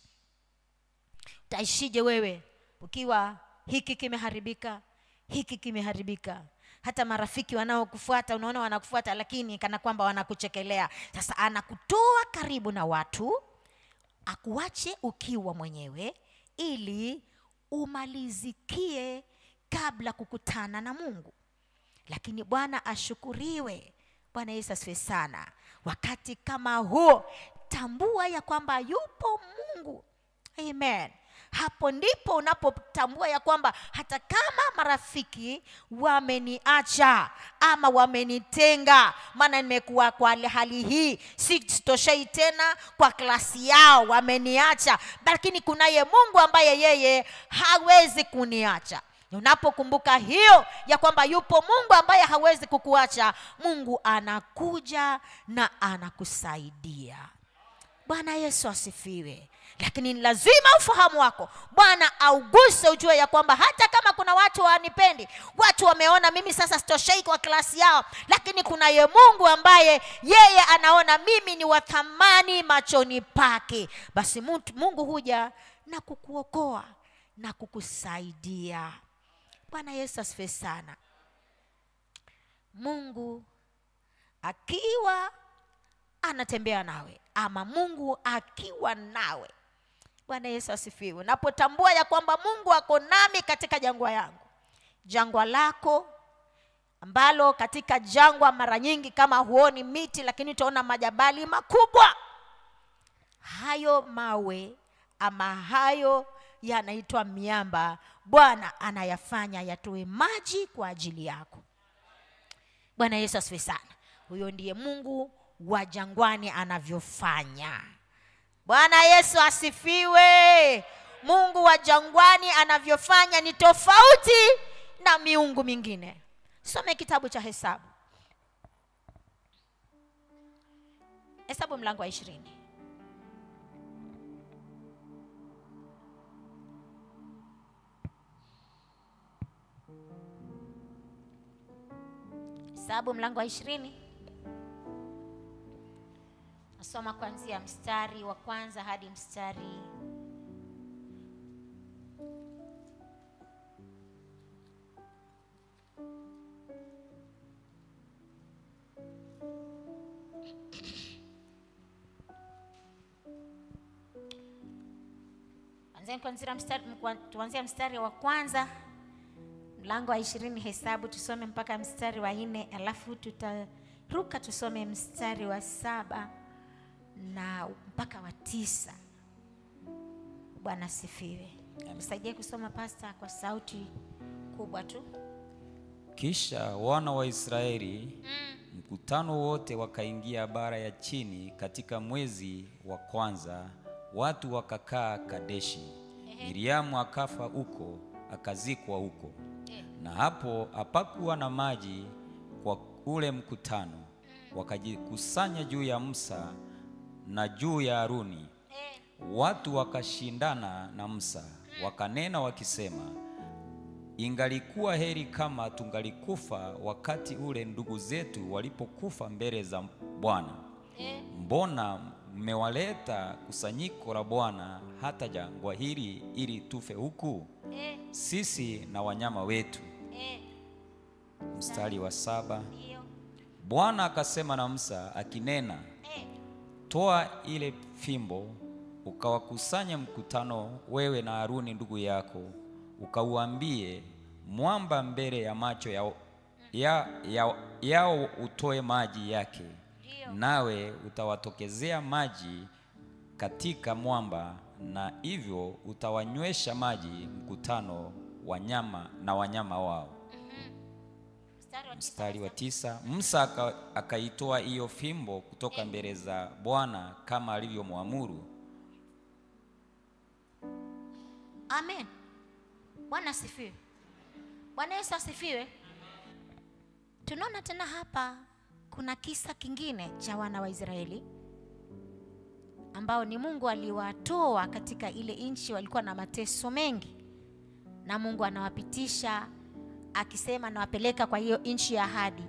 S1: Utaishije wewe ukiwa hiki kimeharibika, hiki kimeharibika? Hata marafiki wanaokufuata unaona wanakufuata, lakini kana kwamba wanakuchekelea. Sasa anakutoa karibu na watu, akuache ukiwa mwenyewe ili umalizikie kabla kukutana na Mungu. Lakini Bwana ashukuriwe. Bwana Yesu asifiwe sana. Wakati kama huo, tambua ya kwamba yupo Mungu. Amen. Hapo ndipo unapotambua ya kwamba hata kama marafiki wameniacha ama wamenitenga, maana nimekuwa kwa hali hii, sitoshei tena kwa klasi yao, wameniacha, lakini kunaye Mungu ambaye yeye hawezi kuniacha. Unapokumbuka hiyo ya kwamba yupo Mungu ambaye hawezi kukuacha, Mungu anakuja na anakusaidia. Bwana Yesu asifiwe. Lakini lazima ufahamu wako Bwana auguse, ujue ya kwamba hata kama kuna watu wanipendi, watu wameona mimi sasa sitoshei kwa klasi yao, lakini kuna ye Mungu ambaye yeye anaona mimi ni wa thamani machoni pake. Basi Mungu huja na kukuokoa na kukusaidia. Bwana Yesu asifiwe sana. Mungu akiwa anatembea nawe, ama Mungu akiwa nawe, Bwana Yesu asifiwe. Unapotambua ya kwamba Mungu ako nami katika jangwa yangu, jangwa lako ambalo katika jangwa mara nyingi kama huoni miti, lakini utaona majabali makubwa. Hayo mawe ama hayo yanaitwa miamba, Bwana anayafanya yatoe maji kwa ajili yako. Bwana Yesu asifiwe sana. Huyo ndiye Mungu wa jangwani anavyofanya. Bwana Yesu asifiwe. Mungu wa jangwani anavyofanya ni tofauti na miungu mingine. Some kitabu cha Hesabu. Hesabu mlango wa 20. Hesabu mlango wa 20. Nasoma kuanzia mstari wa kwanza hadi mstari tuanzia mstari wa kwanza mlango wa 20 Hesabu, tusome mpaka mstari wa 4, alafu tutaruka tusome mstari wa 7 na mpaka wa 9. Bwana sifiwe. Msaidie kusoma pastor kwa sauti kubwa tu.
S2: Kisha wana wa Israeli mkutano wote wakaingia bara ya chini katika mwezi wa kwanza, watu wakakaa Kadeshi. Miriamu akafa huko, akazikwa huko. Na hapo hapakuwa na maji kwa ule mkutano. Wakajikusanya juu ya Musa na juu ya Haruni. Watu wakashindana na Musa, wakanena wakisema, ingalikuwa heri kama tungalikufa wakati ule ndugu zetu walipokufa mbele za Bwana. Mbona mmewaleta kusanyiko la Bwana hata jangwa hili ili tufe huku, sisi na wanyama wetu? Mstari wa 7. Bwana akasema na Musa akinena, toa ile fimbo ukawakusanye mkutano, wewe na Haruni ndugu yako, ukauambie mwamba mbele ya macho yao utoe maji yake, nawe utawatokezea maji katika mwamba, na hivyo utawanywesha maji mkutano wanyama na wanyama wao. Mstari wa 9. Musa akaitoa hiyo fimbo kutoka mbele za Bwana kama alivyomwamuru.
S1: Amen. Bwana asifiwe. Bwana Yesu asifiwe. Tunaona tena hapa kuna kisa kingine cha wana wa Israeli ambao ni Mungu aliwatoa katika ile nchi, walikuwa na mateso mengi, na Mungu anawapitisha akisema anawapeleka kwa hiyo nchi ya ahadi,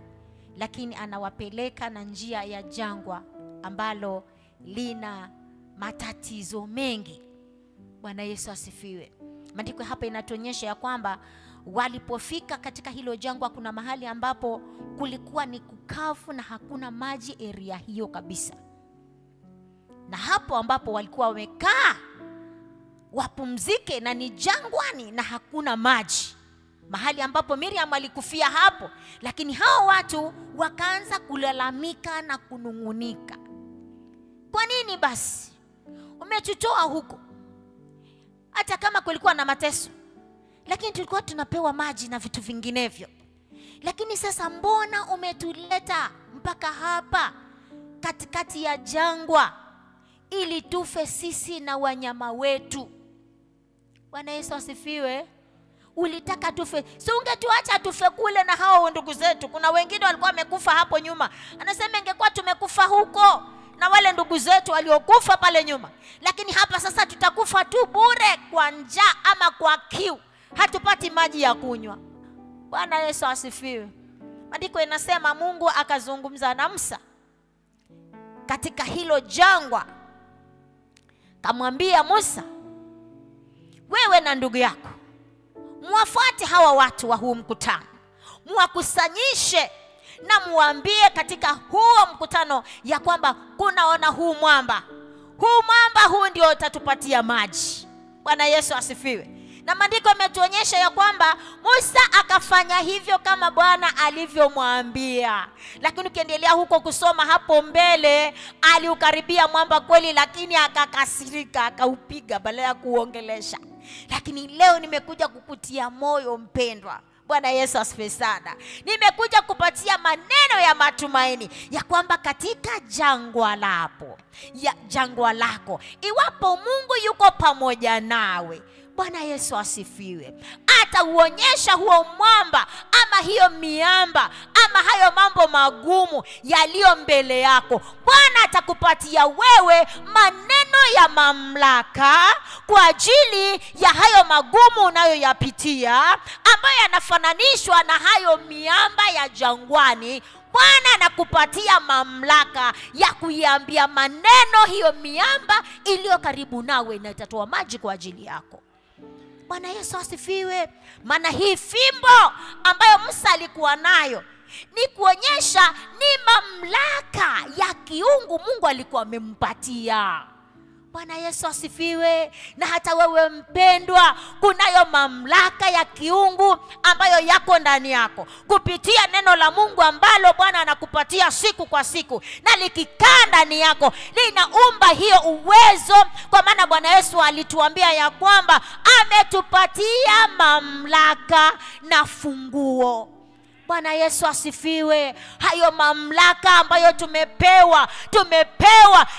S1: lakini anawapeleka na njia ya jangwa ambalo lina matatizo mengi. Bwana Yesu asifiwe. Maandiko hapa inatuonyesha ya kwamba walipofika katika hilo jangwa, kuna mahali ambapo kulikuwa ni kukavu na hakuna maji area hiyo kabisa. Na hapo ambapo walikuwa wamekaa wapumzike, na ni jangwani na hakuna maji, mahali ambapo Miriam alikufia hapo. Lakini hao watu wakaanza kulalamika na kunungunika. Kwa nini basi umetutoa huko? Hata kama kulikuwa na mateso, lakini tulikuwa tunapewa maji na vitu vinginevyo. Lakini sasa mbona umetuleta mpaka hapa katikati ya jangwa ili tufe sisi na wanyama wetu? Bwana Yesu asifiwe. Ulitaka tufe, si ungetuacha tufe kule na hao ndugu zetu? Kuna wengine walikuwa wamekufa hapo nyuma. Anasema ingekuwa tumekufa huko na wale ndugu zetu waliokufa pale nyuma, lakini hapa sasa tutakufa tu bure kwa njaa ama kwa kiu, hatupati maji ya kunywa. Bwana Yesu asifiwe. Maandiko inasema Mungu akazungumza na Musa katika hilo jangwa, kamwambia Musa, wewe na ndugu yako muwafuate hawa watu wa huu mkutano, muwakusanyishe na muambie katika huo mkutano ya kwamba kunaona huu mwamba huu ndio utatupatia maji. Bwana Yesu asifiwe. Na maandiko yametuonyesha ya kwamba Musa akafanya hivyo kama Bwana alivyomwambia. Lakini ukiendelea huko kusoma hapo mbele, aliukaribia mwamba kweli, lakini akakasirika, akaupiga badala ya kuongelesha. Lakini leo nimekuja kukutia moyo mpendwa. Bwana Yesu asifiwe sana. Nimekuja kupatia maneno ya matumaini ya kwamba katika jangwa lako, iwapo Mungu yuko pamoja nawe, Bwana Yesu asifiwe, atauonyesha huo mwamba ama hiyo miamba ama hayo mambo magumu yaliyo mbele yako. Bwana atakupatia wewe maneno ya mamlaka kwa ajili ya hayo magumu unayoyapitia, ambayo yanafananishwa na hayo miamba ya jangwani. Bwana anakupatia mamlaka ya kuiambia maneno hiyo miamba iliyo karibu nawe, na itatoa maji kwa ajili yako. Bwana Yesu asifiwe. Maana hii fimbo ambayo Musa alikuwa nayo ni kuonyesha ni mamlaka ya kiungu Mungu alikuwa amempatia. Bwana Yesu asifiwe. Na hata wewe mpendwa, kunayo mamlaka ya kiungu ambayo yako ndani yako kupitia neno la Mungu ambalo Bwana anakupatia siku kwa siku, na likikaa ndani yako linaumba hiyo uwezo, kwa maana Bwana Yesu alituambia ya kwamba ametupatia mamlaka na funguo. Bwana Yesu asifiwe. Hayo mamlaka ambayo tumepewa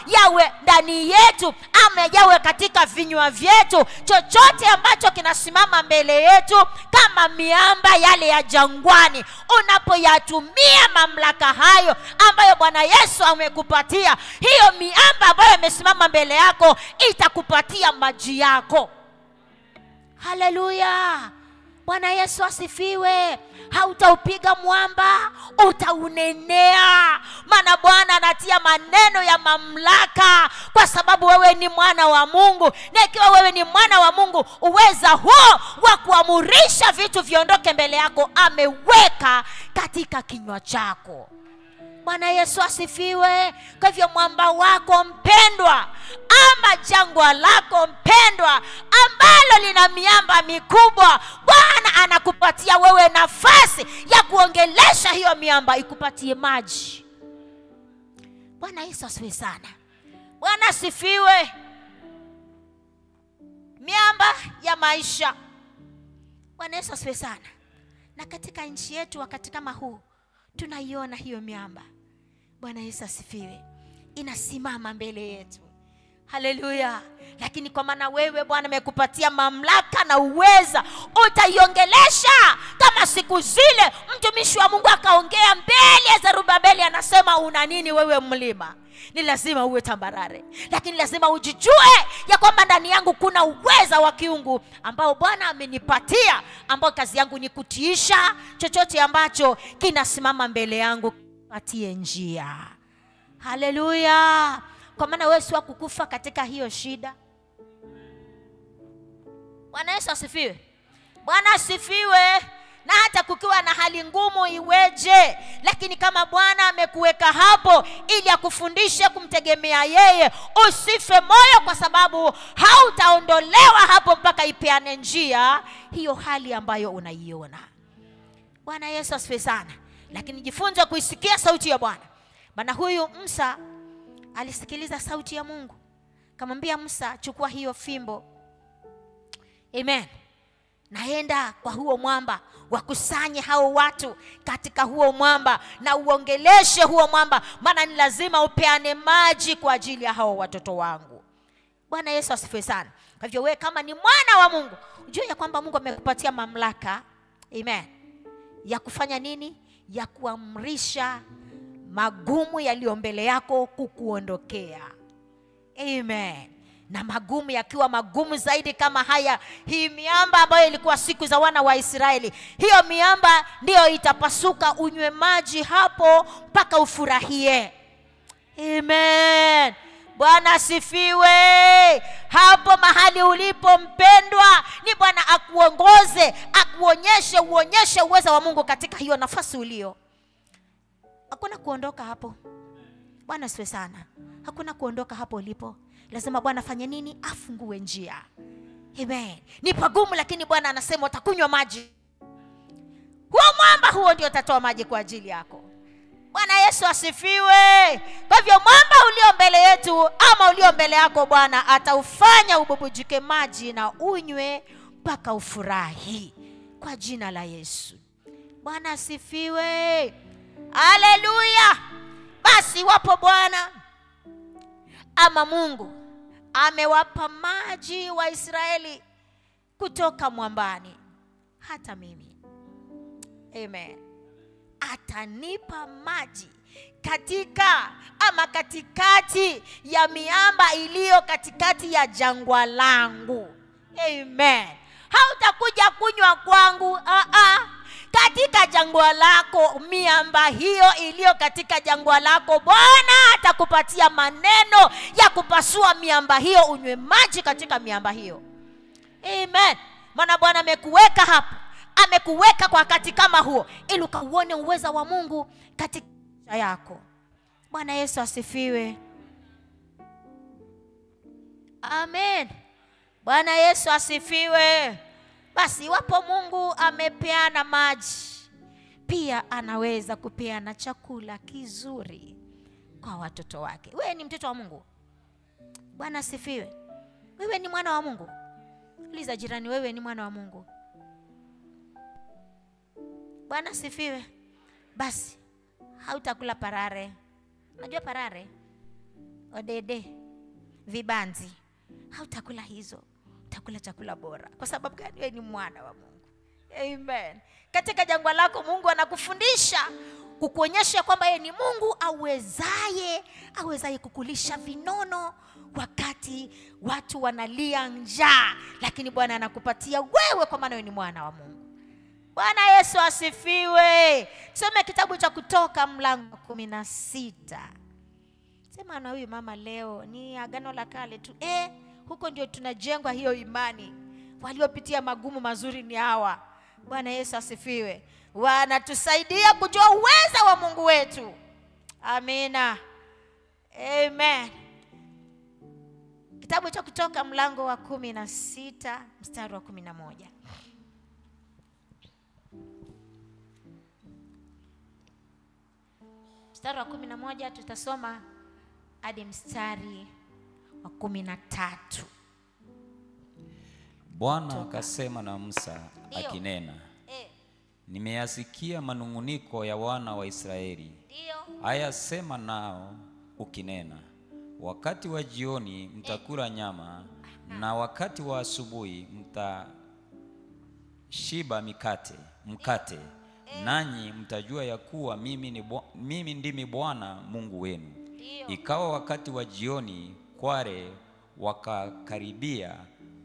S1: yawe ndani yetu ama yawe katika vinywa vyetu. Chochote ambacho kinasimama mbele yetu kama miamba yale ya jangwani, unapoyatumia mamlaka hayo ambayo Bwana Yesu amekupatia, hiyo miamba ambayo imesimama mbele yako itakupatia maji yako. Haleluya. Bwana Yesu asifiwe. Hautaupiga mwamba, utaunenea. Maana Bwana anatia maneno ya mamlaka, kwa sababu wewe ni mwana wa Mungu. Na ikiwa wewe ni mwana wa Mungu, uweza huo wa kuamurisha vitu viondoke mbele yako ameweka katika kinywa chako. Bwana Yesu asifiwe. Kwa hivyo mwamba wako mpendwa, ama jangwa lako mpendwa ambalo lina miamba mikubwa, Bwana anakupatia wewe nafasi ya kuongelesha hiyo miamba ikupatie maji. Bwana Yesu asifiwe sana. Bwana asifiwe. Miamba ya maisha. Bwana Yesu asifiwe sana. Na katika nchi yetu wakati kama huu tunaiona hiyo miamba. Bwana Yesu asifiwe. Inasimama mbele yetu. Haleluya. Lakini kwa maana wewe Bwana amekupatia mamlaka na uweza, utaiongelesha kama siku zile mtumishi wa Mungu akaongea mbele ya Zerubabeli, anasema una nini wewe mlima? Ni lazima uwe tambarare, lakini lazima ujijue ya kwamba ndani yangu kuna uweza wa kiungu ambao Bwana amenipatia, ambao kazi yangu ni kutiisha chochote ambacho kinasimama mbele yangu, patie njia. Haleluya. Kwa maana wewe si wa kukufa katika hiyo shida. Bwana Yesu asifiwe. Bwana asifiwe. Na hata kukiwa na hali ngumu iweje, lakini kama Bwana amekuweka hapo ili akufundishe kumtegemea yeye, usife moyo, kwa sababu hautaondolewa hapo mpaka ipeane njia hiyo hali ambayo unaiona. Bwana Yesu asifiwe sana. Lakini jifunze kuisikia sauti ya Bwana. Maana huyu Musa alisikiliza sauti ya Mungu. Kamwambia Musa, chukua hiyo fimbo. Amen. Naenda kwa huo mwamba, wakusanye hao watu katika huo mwamba na uongeleshe huo mwamba, maana ni lazima upeane maji kwa ajili ya hao watoto wangu. Bwana Yesu asifiwe sana. Kwa hivyo wewe kama ni mwana wa Mungu, ujue ya kwamba Mungu amekupatia mamlaka, amen, ya kufanya nini? Ya kuamrisha magumu yaliyo mbele yako kukuondokea. Amen. Na magumu yakiwa magumu zaidi kama haya, hii miamba ambayo ilikuwa siku za wana wa Israeli, hiyo miamba ndiyo itapasuka, unywe maji hapo mpaka ufurahie. Amen. Bwana asifiwe. Hapo mahali ulipo mpendwa, ni Bwana akuongoze, akuonyeshe, uonyeshe uweza wa Mungu katika hiyo nafasi ulio. Hakuna kuondoka hapo. Bwana asifiwe sana. Hakuna kuondoka hapo ulipo. Lazima Bwana afanye nini? Afungue njia. Amen. Ni pagumu, lakini Bwana anasema utakunywa maji. Huo mwamba huo ndio utatoa maji kwa ajili yako. Bwana Yesu asifiwe. Kwa hivyo mwamba ulio mbele yetu ama ulio mbele yako, Bwana ataufanya ububujike maji na unywe mpaka ufurahi kwa jina la Yesu. Bwana asifiwe. Haleluya. Basi wapo Bwana ama Mungu amewapa maji wa Israeli kutoka mwambani, hata mimi, amen, atanipa maji katikati ya miamba iliyo katikati ya jangwa langu. Amen. Hautakuja kunywa kwangu, katika jangwa lako, miamba hiyo iliyo katika jangwa lako, Bwana atakupatia maneno ya kupasua miamba hiyo, unywe maji katika miamba hiyo. Amen. Maana Bwana amekuweka hapo, amekuweka kwa wakati kama huo, ili ukauone uweza wa Mungu katika maisha yako. Bwana Yesu asifiwe. Amen. Bwana Yesu asifiwe. Basi iwapo Mungu amepeana maji, pia anaweza kupeana chakula kizuri kwa watoto wake. Wewe ni mtoto wa Mungu. Bwana asifiwe. Wewe ni mwana wa Mungu. Uliza jirani, wewe ni mwana wa Mungu. Bwana asifiwe. Basi hautakula parare. Unajua parare? Odede, vibanzi. Hautakula hizo. Utakula chakula bora. Kwa sababu gani? Wewe ni mwana wa Mungu. Amen. Katika jangwa lako Mungu anakufundisha, kukuonyesha kwamba yeye ni Mungu awezaye kukulisha vinono wakati watu wanalia njaa, lakini Bwana anakupatia wewe kwa maana wewe ni mwana wa Mungu. Bwana Yesu asifiwe. Soma kitabu cha Kutoka mlango 16. Sema na huyu mama, leo ni agano la kale tu. Huko ndio tunajengwa hiyo imani. Waliopitia magumu mazuri ni hawa. Bwana Yesu asifiwe. Wanatusaidia kujua uweza wa Mungu wetu. Amina. Amen. Kitabu cha Kutoka mlango wa 16 mstari wa 11. Mstari wa 11 tutasoma hadi mstari wa 13.
S2: Bwana akasema na Musa akinena, nimeyasikia manunguniko ya wana wa Israeli. Haya sema nao ukinena, wakati wa jioni mtakula nyama, na wakati wa asubuhi mtashiba mkate. Nanyi mtajua ya kuwa mimi ndimi Bwana Mungu wenu. Ikawa wakati wa jioni kware wakakaribia,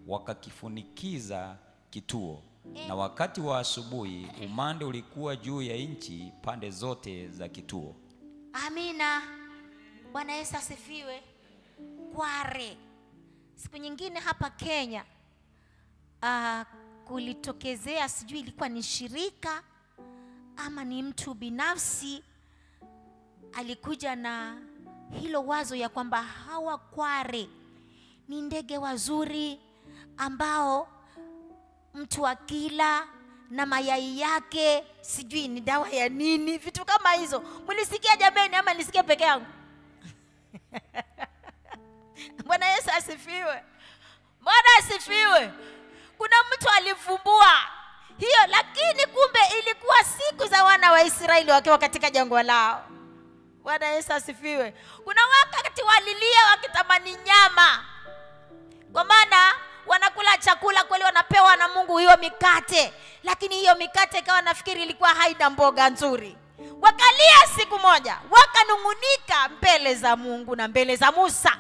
S2: wakakifunikiza kituo, na wakati wa asubuhi umande ulikuwa juu ya nchi pande zote za kituo.
S1: Amina. Bwana Yesu asifiwe. Kware. Siku nyingine hapa Kenya kulitokezea, sijui ilikuwa ni shirika ama ni mtu binafsi, alikuja na hilo wazo ya kwamba hawa kware ni ndege wazuri ambao mtu akila na mayai yake sijui ni dawa ya nini, vitu kama hizo. Mlisikia jameni ama nisikia peke yangu? Bwana Yesu asifiwe. Bwana asifiwe. Kuna mtu alivumbua hiyo, lakini kumbe ilikuwa siku za wana wa Israeli wakiwa katika jangwa lao. Bwana Yesu asifiwe. Kuna wakati walilia wakitamani nyama, kwa maana wanakula chakula kweli, wanapewa na Mungu hiyo mikate, lakini hiyo mikate ikawa nafikiri ilikuwa haina mboga nzuri. Wakalia siku moja, wakanungunika mbele za Mungu na mbele za Musa.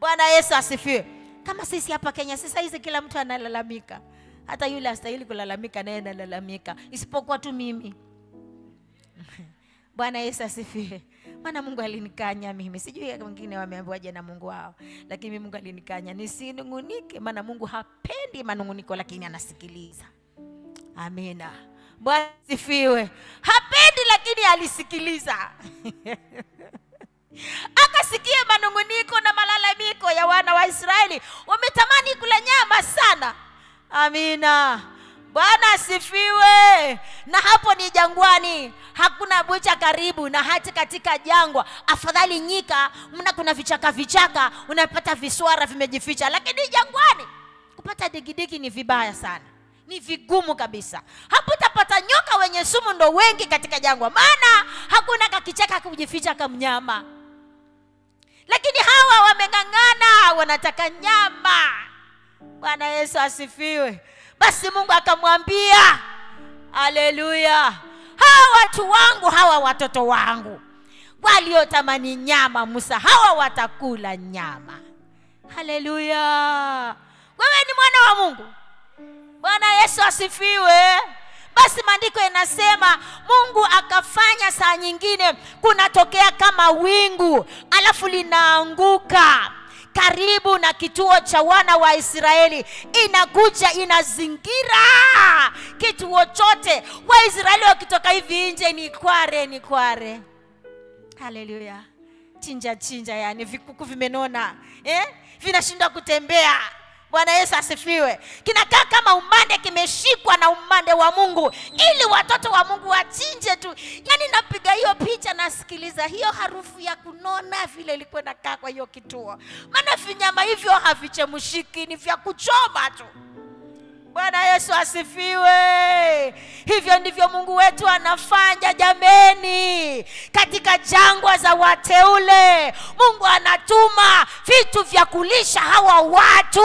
S1: Bwana Yesu asifiwe. Kama sisi hapa Kenya sasa hizi kila mtu analalamika. Hata yule astahili kulalamika naye analalamika, isipokuwa tu mimi. Bwana Yesu asifiwe. Maana Mungu alinikanya mimi. Sijui wengine wameambiwaje na Mungu wao, lakini Mungu alinikanya nisinungunike, maana Mungu hapendi manunguniko, lakini anasikiliza. Amina. Bwana asifiwe. Hapendi lakini alisikiliza. Akasikia manunguniko na malalamiko ya wana wa Israeli. Wametamani kula nyama sana. Amina. Bwana asifiwe. Na hapo ni jangwani, hakuna bucha karibu, na hata katika jangwa afadhali nyika kuna vichaka unapata viswara vimejificha, lakini jangwani kupata digidigi ni vibaya sana, ni vigumu kabisa. Hapo utapata nyoka wenye sumu ndo wengi katika jangwa, maana hakuna kakichaka kujificha kama mnyama. Lakini hawa wameng'ang'ana, wanataka nyama. Bwana Yesu asifiwe. Basi Mungu akamwambia, haleluya, hawa watu wangu, hawa watoto wangu waliotamani nyama, Musa, hawa watakula nyama. Haleluya. Wewe ni mwana wa Mungu. Bwana Yesu asifiwe. Basi maandiko yanasema Mungu akafanya saa nyingine kunatokea kama wingu, alafu linaanguka karibu na kituo cha wana wa Israeli. Inakuja inazingira kituo chote. Waisraeli wakitoka hivi nje ni kware. Haleluya. Chinja yani vikuku vimenona. vinashindwa kutembea. Bwana Yesu asifiwe. Kinakaa kama umande kimeshikwa na umande wa Mungu, ili watoto wa Mungu wachinje tu. Yaani napiga hiyo picha, nasikiliza hiyo harufu ya kunona vile ilikuwa inakaa kwa hiyo kituo. Maana vinyama hivyo havichemushiki, ni vya kuchoma tu. Bwana Yesu asifiwe. Hivyo ndivyo Mungu wetu anafanya jameni. Katika jangwa za wateule, Mungu anatuma vitu vya kulisha hawa watu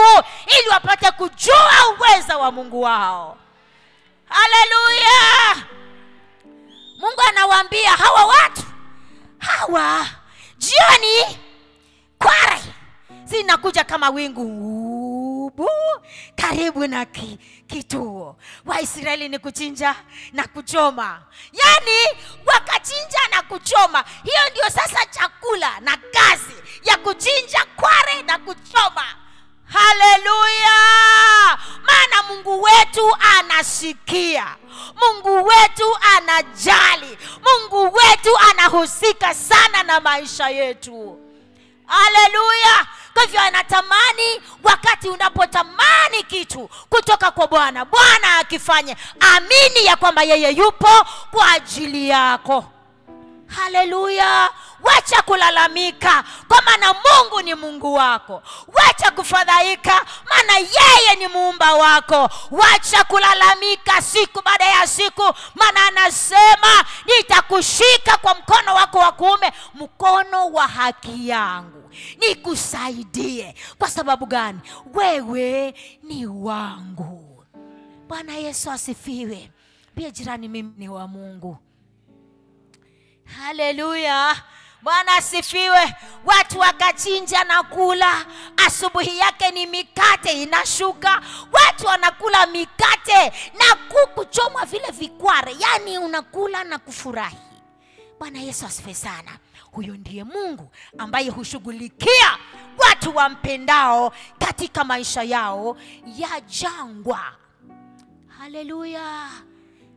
S1: ili wapate kujua uweza wa Mungu wao. Haleluya. Mungu anawaambia hawa watu, hawa jioni kware zinakuja kama wingu karibu na kituo. Waisraeli ni kuchinja na kuchoma. Yaani wakachinja na kuchoma. Hiyo ndio sasa chakula na kazi ya kuchinja kware na kuchoma. Haleluya. Maana Mungu wetu anasikia, Mungu wetu anajali, Mungu wetu anahusika sana na maisha yetu. Haleluya. Kwa hivyo anatamani, wakati unapotamani kitu kutoka kwa Bwana, Bwana akifanye, amini ya kwamba yeye yupo kwa ajili yako. Haleluya. Wacha kulalamika, kwa maana Mungu ni Mungu wako. Wacha kufadhaika, maana yeye ni muumba wako. Wacha kulalamika siku baada ya siku, maana anasema nitakushika kwa mkono wako wa kuume, mkono wa haki yangu, nikusaidie. Kwa sababu gani? Wewe ni wangu. Bwana Yesu asifiwe. Pia jirani, mimi ni wa Mungu. Haleluya. Bwana asifiwe. Watu wakachinja na kula. Asubuhi yake ni mikate inashuka. Watu wanakula mikate na kuku chomwa vile vikware. Yaani unakula na kufurahi. Bwana Yesu asifiwe sana. Huyo ndiye Mungu ambaye hushughulikia watu wampendao katika maisha yao ya jangwa. Haleluya.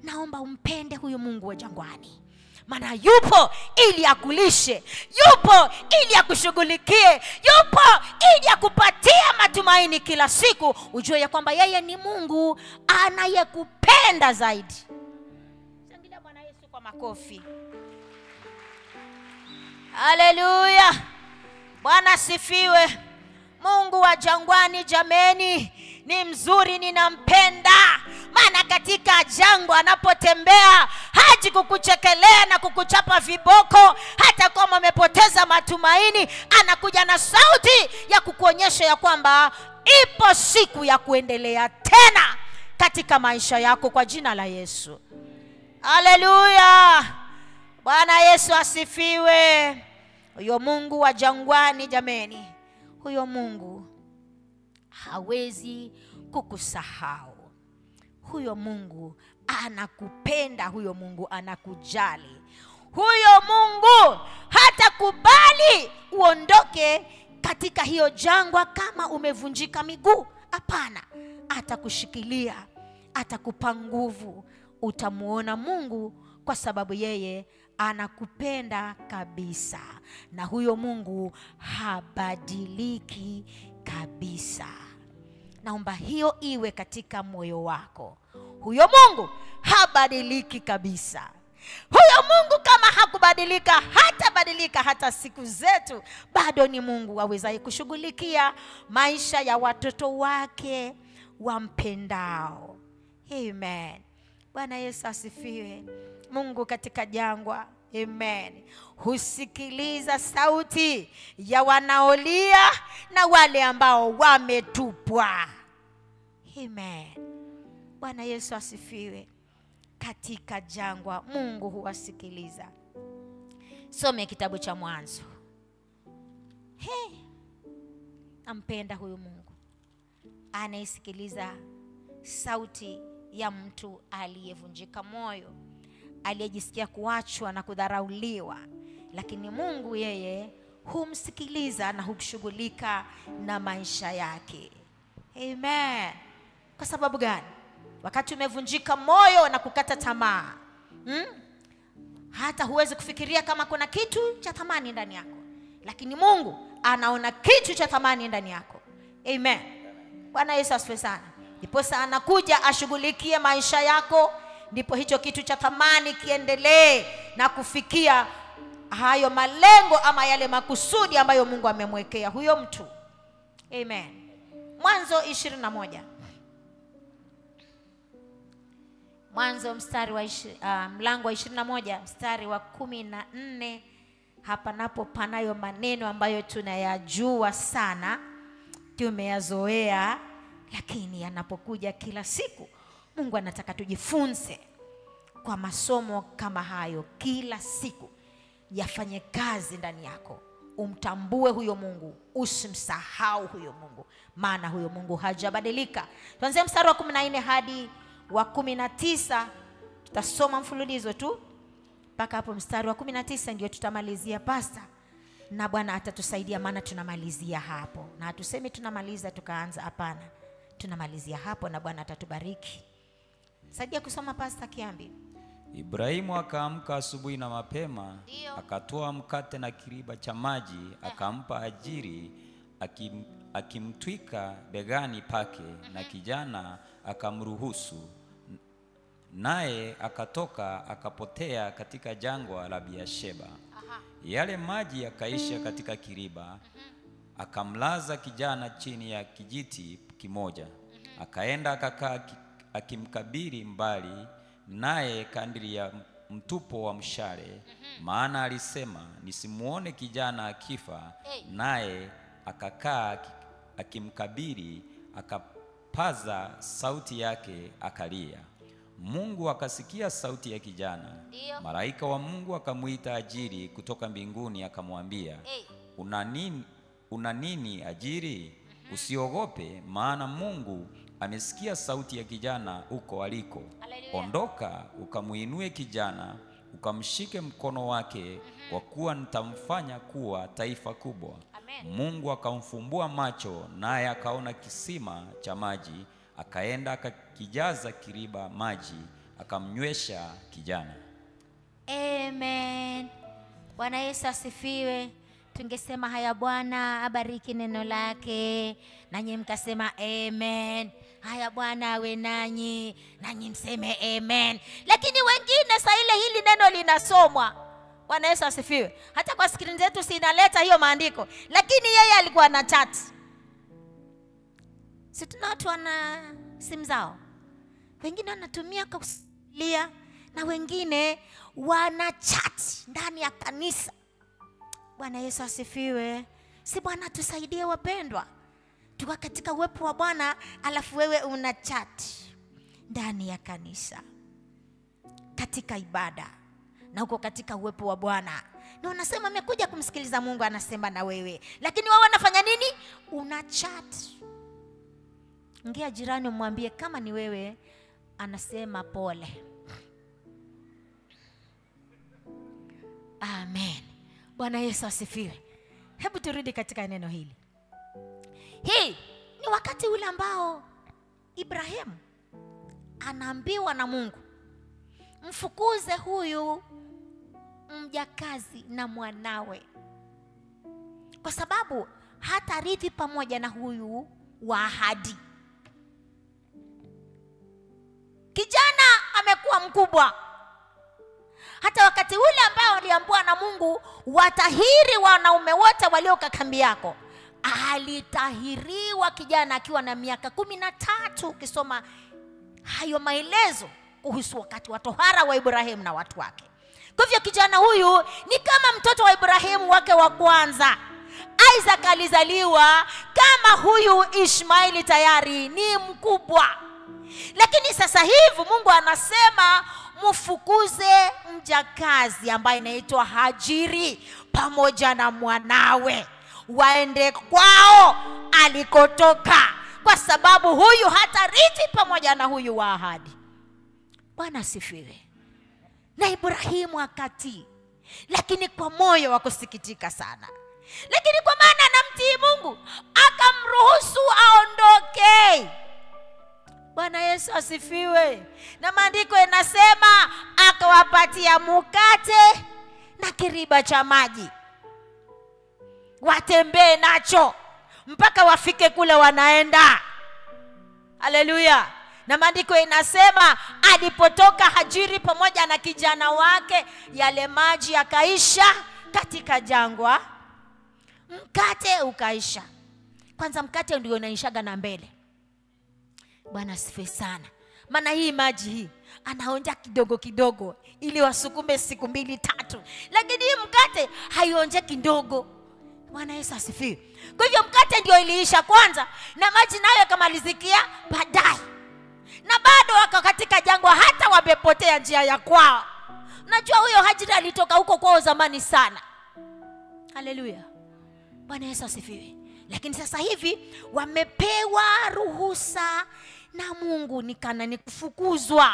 S1: Naomba umpende huyo Mungu wa jangwani. Maana yupo ili akulishe, yupo ili akushughulikie, yupo ili akupatia matumaini kila siku. Ujue ya kwamba yeye ni Mungu anayekupenda zaidi. Shangilia Bwana Yesu kwa makofi. Haleluya. Bwana sifiwe. Mungu wa jangwani jameni ni mzuri, ninampenda. Maana katika jangwa anapotembea haji kukuchekelea na kukuchapa viboko. Hata kama umepoteza matumaini, anakuja na sauti ya kukuonyesha ya kwamba ipo siku ya kuendelea tena katika maisha yako kwa jina la Yesu. Haleluya. Bwana Yesu asifiwe. Huyo Mungu wa jangwani jameni, huyo Mungu hawezi kukusahau. Huyo Mungu anakupenda, huyo Mungu anakujali. Huyo Mungu hatakubali uondoke katika hiyo jangwa kama umevunjika miguu. Hapana, atakushikilia, atakupa nguvu. Utamuona Mungu kwa sababu yeye anakupenda kabisa. Na huyo Mungu habadiliki kabisa. Naomba hiyo iwe katika moyo wako. Huyo Mungu habadiliki kabisa. Huyo Mungu kama hakubadilika, hatabadilika hata siku zetu. Bado ni Mungu awezaye kushughulikia maisha ya watoto wake wampendao. Amen. Bwana Yesu asifiwe. Mungu katika jangwa, amen, husikiliza sauti ya wanaolia na wale ambao wametupwa. Amen. Bwana Yesu asifiwe. Katika jangwa Mungu huwasikiliza. Some kitabu cha Mwanzo. Nampenda huyu Mungu anayesikiliza sauti ya mtu aliyevunjika moyo, aliyejisikia kuachwa na kudharauliwa. Lakini Mungu yeye humsikiliza na hushughulika na maisha yake. Amen. Kwa sababu gani? Wakati umevunjika moyo na kukata tamaa, hata huwezi kufikiria kama kuna kitu cha thamani ndani yako. Lakini Mungu anaona kitu cha thamani ndani yako. Amen. Bwana Yesu asifiwe sana. Ndipo sana anakuja ashughulikie maisha yako, ndipo hicho kitu cha thamani kiendelee na kufikia hayo malengo ama yale makusudi ambayo Mungu amemwekea huyo mtu. Amen. Mwanzo 21. Mwanzo mlango wa 21 mstari wa 14. Hapa napo panayo maneno ambayo tunayajua sana, tumeyazoea, lakini yanapokuja kila siku Mungu anataka tujifunze kwa masomo kama hayo kila siku, yafanye kazi ndani yako. Umtambue huyo Mungu, usimsahau huyo Mungu, maana huyo Mungu hajabadilika. Tuanze mstari wa 14 hadi wa 19. Tutasoma mfululizo tu mpaka hapo mstari wa 19 ndio tutamalizia pasta, na Bwana atatusaidia, maana tunamalizia hapo. Na hatusemi tunamaliza tukaanza, hapana, tunamalizia hapo na Bwana atatubariki. Saidia kusoma pasta Kiambi.
S2: Ibrahimu akaamka asubuhi na mapema, akatoa mkate na kiriba cha maji, akampa Hajiri akimtwika begani pake, na kijana akamruhusu. Naye akatoka akapotea katika jangwa la Beersheba. Yale maji yakaisha katika kiriba. Akamlaza kijana chini ya kijiti kimoja. Akaenda akakaa akimkabiri mbali naye kandiri ya mtupo wa mshale, maana alisema nisimuone kijana akifa. Naye akakaa akimkabiri, akapaza sauti yake akalia. Mungu akasikia sauti ya kijana. Malaika wa Mungu akamuita Hajiri kutoka mbinguni, akamwambia, una nini Hajiri? Usiogope, maana Mungu amesikia sauti ya kijana uko aliko. Ondoka ukamuinue kijana, ukamshike mkono wake, kwa kuwa nitamfanya kuwa taifa kubwa. Mungu akamfumbua macho, naye akaona kisima cha maji. Akaenda akakijaza kiriba maji, akamnywesha kijana.
S1: Amen. Bwana Yesu asifiwe. Tungesema haya, Bwana abariki neno lake, nanyi mkasema amen. Haya, Bwana awe nanyi, nanyi mseme amen. Lakini wengine saa ile hili neno linasomwa, Bwana Yesu asifiwe, hata kwa screen zetu si inaleta hiyo maandiko, lakini yeye alikuwa na chat. Si tuna watu wana simu zao, wengine wanatumia kusilia, na wengine wana chat ndani ya kanisa. Bwana Yesu asifiwe. Si Bwana tusaidie wapendwa, tuko katika uwepo wa Bwana alafu wewe una chat ndani ya kanisa, katika ibada, na uko katika uwepo wa Bwana, na unasema nimekuja kumsikiliza Mungu anasema na wewe, lakini wewe unafanya nini? Una chat. Ngia jirani umwambie kama ni wewe anasema pole. Amen. Bwana Yesu asifiwe. Hebu turudi katika neno hili. Hii ni wakati ule ambao Ibrahimu anaambiwa na Mungu, mfukuze huyu mjakazi na mwanawe, kwa sababu hatarithi pamoja na huyu wa ahadi. Kijana amekuwa mkubwa. Hata wakati ule ambao aliambiwa na Mungu watahiri wanaume wote walioka kambi yako, alitahiriwa kijana akiwa na miaka 13. Ukisoma hayo maelezo kuhusu wakati wa tohara wa Ibrahimu na watu wake. Kwa hivyo kijana huyu ni kama mtoto wa Ibrahimu wake wa kwanza. Isaac alizaliwa kama huyu Ishmaeli tayari ni mkubwa. Lakini sasa hivi Mungu anasema mfukuze mjakazi ambaye anaitwa Hajiri pamoja na mwanawe, waende kwao alikotoka, kwa sababu huyu hatarithi pamoja na huyu wa ahadi. Bwana asifiwe. Na Ibrahimu akatii, lakini kwa moyo wa kusikitika sana. Lakini kwa maana anamtii Mungu, akamruhusu aondoke. Bwana Yesu asifiwe. Na maandiko yanasema akawapatia mkate na kiriba cha maji, watembee nacho, mpaka wafike kule wanaenda. Haleluya. Na maandiko inasema alipotoka Hajiri pamoja na kijana wake, yale maji yakaisha katika jangwa, mkate ukaisha. Kwanza mkate ndio unaishaga na mbele. Bwana asifiwe sana. Maana hii maji hii anaonja kidogo kidogo ili wasukume siku 2-3. Lakini hii mkate haionje kidogo. Bwana Yesu asifiwe. Kwa hivyo mkate ndio iliisha kwanza na maji nayo yakamalizikia baadaye. Na bado wako katika jangwa, hata wamepotea njia ya kwao. Najua huyo Hajiri alitoka huko kwao zamani sana. Haleluya. Bwana Yesu asifiwe. Lakini sasa hivi wamepewa ruhusa na Mungu ni Kanaani kufukuzwa.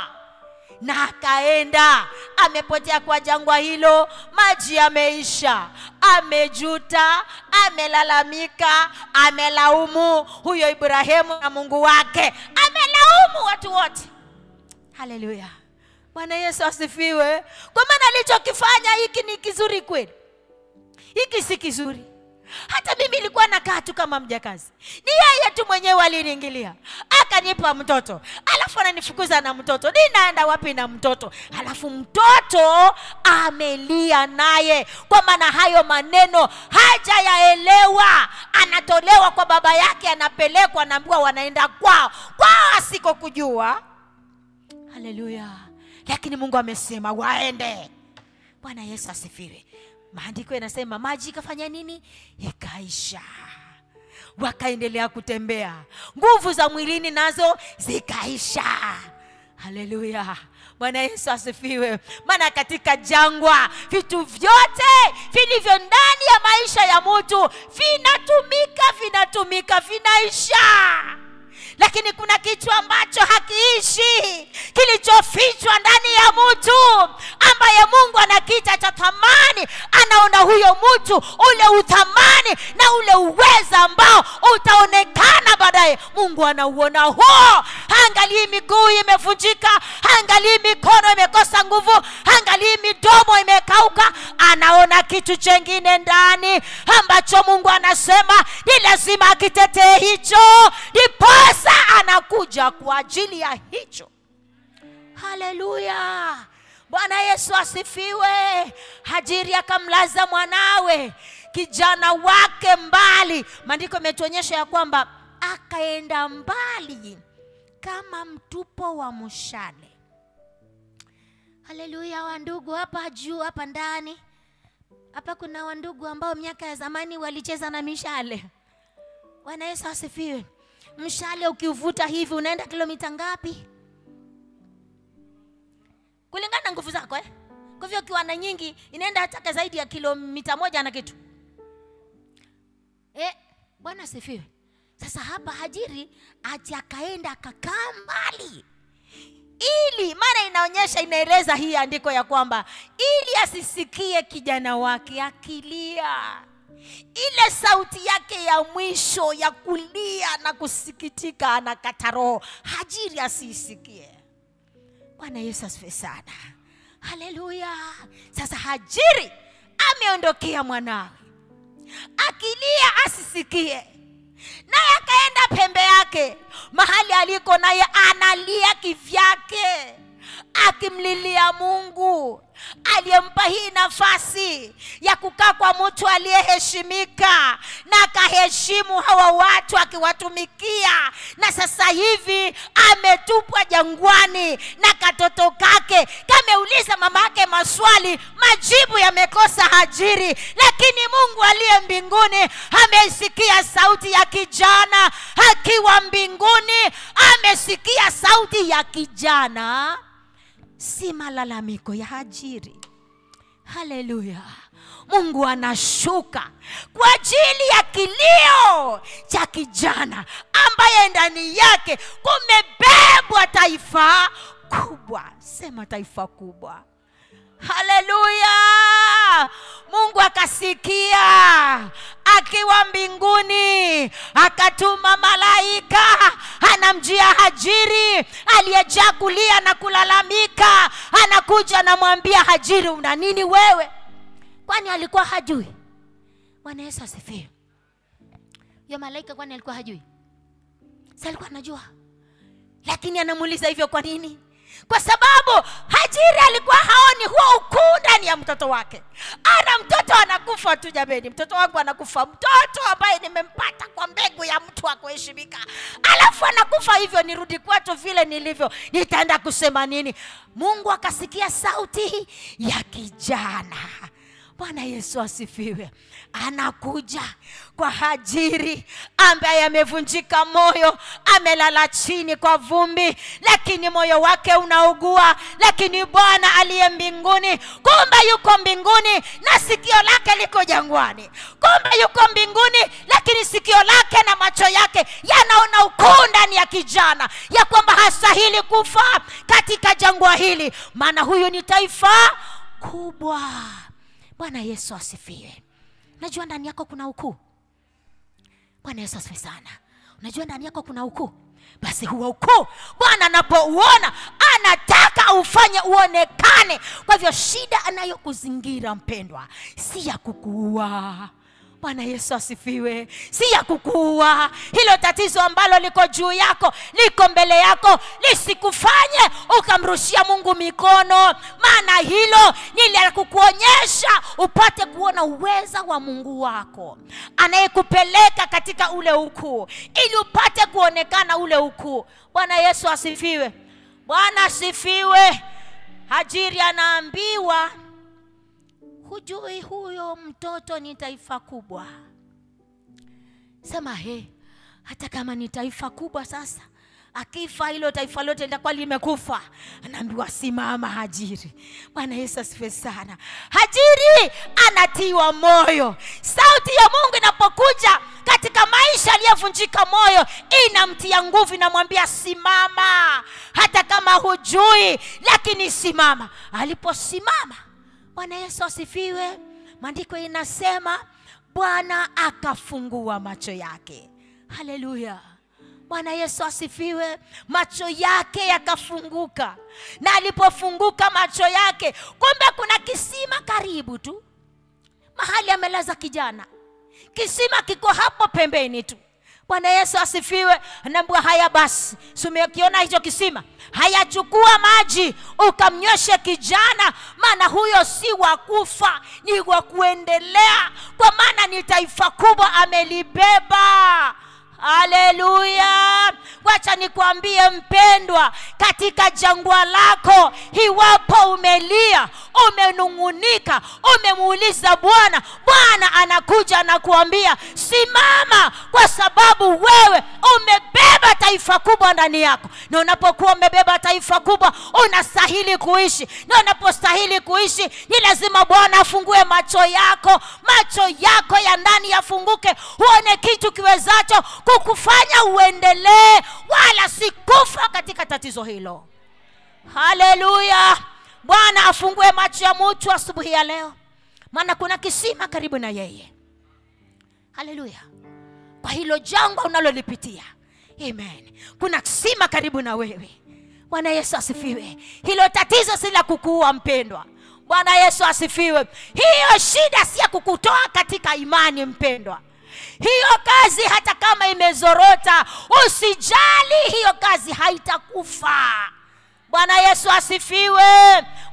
S1: Na akaenda, amepotea kwa jangwa hilo, maji yameisha, amejuta, amelalamika, amelaumu huyo Ibrahimu na Mungu wake, amelaumu watu wote. Haleluya. Bwana Yesu asifiwe. Kwa maana alichokifanya hiki ni kizuri kweli? Hiki si kizuri. Hata mimi nilikuwa nakaa tu kama mjakazi. Ni yeye tu mwenyewe aliniingilia, akanipa mtoto, alafu ananifukuza na mtoto. Ninaenda wapi na mtoto? Alafu mtoto amelia naye, kwa maana hayo maneno hajayaelewa. Anatolewa kwa baba yake, anapelekwa, anaambiwa wanaenda kwao asiko kujua. Haleluya. Lakini Mungu amesema waende. Bwana Yesu asifiwe. Maandiko yanasema maji ikafanya nini? Ikaisha. Wakaendelea kutembea, nguvu za mwilini nazo zikaisha. Haleluya. Bwana Yesu asifiwe. Maana katika jangwa vitu vyote vilivyo ndani ya maisha ya mtu vinatumika vinaisha. Lakini kuna kitu ambacho hakiishi, kilichofichwa ndani ya mtu, ambaye Mungu anakiita cha thamani. Anaona huyo mtu ule uthamani na ule uweza ambao utaonekana baadaye. Mungu anauona huo. Angalii miguu imevunjika, angalii mikono imekosa nguvu, angalii midomo imekauka. Anaona kitu chengine ndani ambacho Mungu anasema ni lazima akitetee hicho. Ndiposa anakuja kwa ajili ya hicho. Haleluya. Bwana Yesu asifiwe. Hajiri akamlaza mwanawe, kijana wake mbali. Maandiko yametuonyesha ya kwamba akaenda mbali kama mtupo wa mshale. Haleluya. Wandugu hapa juu, hapa ndani hapa kuna wandugu ambao miaka ya zamani walicheza na mishale. Bwana Yesu asifiwe. Mshale ukiuvuta hivi unaenda kilomita ngapi? Kulingana na nguvu zako Kwa hivyo ukiwa na nyingi inaenda hata zaidi ya kilomita 1 na kitu. Bwana asifiwe. Sasa hapa Hajiri akaenda akakaa mbali, ili maana inaonyesha, inaeleza hii andiko ya kwamba ili asisikie kijana wake akilia, ile sauti yake ya mwisho ya kulia na kusikitika, anakata roho, Hajiri asisikie. Bwana Yesu asifiwe sana. Haleluya. Sasa Hajiri ameondokea mwanawe, akilia asisikie, naye akaenda pembe yake mahali aliko, naye analia kivyake, akimlilia Mungu aliyempa hii nafasi ya kukaa kwa mtu aliyeheshimika na akaheshimu hawa watu akiwatumikia. Na sasa hivi ametupwa jangwani na katoto kake kameuliza mama yake maswali, majibu yamekosa Hajiri. Lakini Mungu aliye mbinguni amesikia sauti ya kijana akiwa mbinguni, amesikia sauti ya kijana, si malalamiko ya Hajiri. Haleluya. Mungu anashuka kwa ajili ya kilio cha kijana ambaye ndani yake kumebebwa taifa kubwa. Sema taifa kubwa. Haleluya. Mungu akasikia akiwa mbinguni, akatuma malaika, anamjia Hajiri aliyejaa kulia na kulalamika. Anakuja anamwambia Hajiri, una nini wewe? Kwani alikuwa hajui? Bwana Yesu asifiwe. Yo malaika kwani alikuwa hajui? Sasa alikuwa anajua. Lakini anamuuliza hivyo kwa nini? Kwa sababu Hajiri alikuwa haoni huo ukuu ndani ya mtoto wake. Ana mtoto anakufa tu jameni. Mtoto wangu anakufa. Mtoto ambaye nimempata kwa mbegu ya mtu wa kuheshimika. Alafu anakufa hivyo, nirudi kwetu vile nilivyo. Nitaenda kusema nini? Mungu akasikia sauti ya kijana. Bwana Yesu asifiwe. Anakuja kwa Hajiri ambaye amevunjika moyo, amelala chini kwa vumbi, lakini moyo wake unaugua. Lakini Bwana aliye mbinguni, kumbe yuko mbinguni na sikio lake liko jangwani. Kumbe yuko mbinguni, lakini sikio lake na macho yake yanaona ukuu ndani ya kijana, ya kwamba hastahili kufa katika jangwa hili, maana huyu ni taifa kubwa. Bwana Yesu asifiwe. Unajua ndani yako kuna ukuu. Bwana Yesu asifiwe sana. Unajua ndani yako kuna ukuu. Basi huo ukuu Bwana anapouona anataka ufanye uonekane. Kwa hivyo shida anayokuzingira mpendwa si ya kukuua. Bwana Yesu asifiwe. Si ya kukuua. Hilo tatizo ambalo liko juu yako, liko mbele yako, lisikufanye ukamrushia Mungu mikono. Maana hilo ni la kukuonyesha upate kuona uweza wa Mungu wako, anayekupeleka katika ule ukuu, ili upate kuonekana ule ukuu. Bwana Yesu asifiwe. Bwana asifiwe. Hajiri anaambiwa, hujui huyo mtoto ni taifa kubwa. Sema hata kama ni taifa kubwa sasa, akifa hilo taifa lote litakuwa limekufa. Anaambiwa simama Hajiri. Bwana Yesu asifiwe sana. Hajiri anatiwa moyo. Sauti ya Mungu inapokuja katika maisha aliyovunjika moyo, inamtia nguvu, inamwambia simama. Hata kama hujui, lakini simama. Aliposimama, Bwana Yesu asifiwe, maandiko inasema Bwana akafungua macho yake. Haleluya. Bwana Yesu asifiwe. Macho yake yakafunguka. Na alipofunguka macho yake, kumbe kuna kisima karibu tu mahali amelaza kijana. Kisima kiko hapo pembeni tu. Bwana Yesu asifiwe. Anaambiwa haya basi, umekiona hicho kisima? Haya, chukua maji ukamnyweshe kijana, maana huyo si wa kufa, ni wa kuendelea, kwa maana ni taifa kubwa amelibeba. Haleluya. Wacha nikwambie mpendwa, katika jangwa lako, iwapo umelia, umenungunika, umemuuliza Bwana, Bwana anakuja na kuambia simama, kwa sababu wewe umebeba taifa kubwa ndani yako. Na unapokuwa umebeba taifa kubwa, unastahili kuishi. Na unapostahili kuishi, ni lazima Bwana afungue macho yako. Macho yako ya ndani yafunguke, uone kitu kiwezacho kukufanya uendelee, wala si kufa katika tatizo hilo. Haleluya. Bwana afungue macho ya mtu asubuhi ya leo, maana kuna kisima karibu na yeye. Haleluya. Kwa hilo jangwa unalolipitia, amen, kuna kisima karibu na wewe. Bwana Yesu asifiwe. Hilo tatizo si la kukuua mpendwa. Bwana Yesu asifiwe. Hiyo shida si ya kukutoa katika imani mpendwa. Hiyo kazi hata kama imezorota, usijali, hiyo kazi haitakufa. Bwana Yesu asifiwe.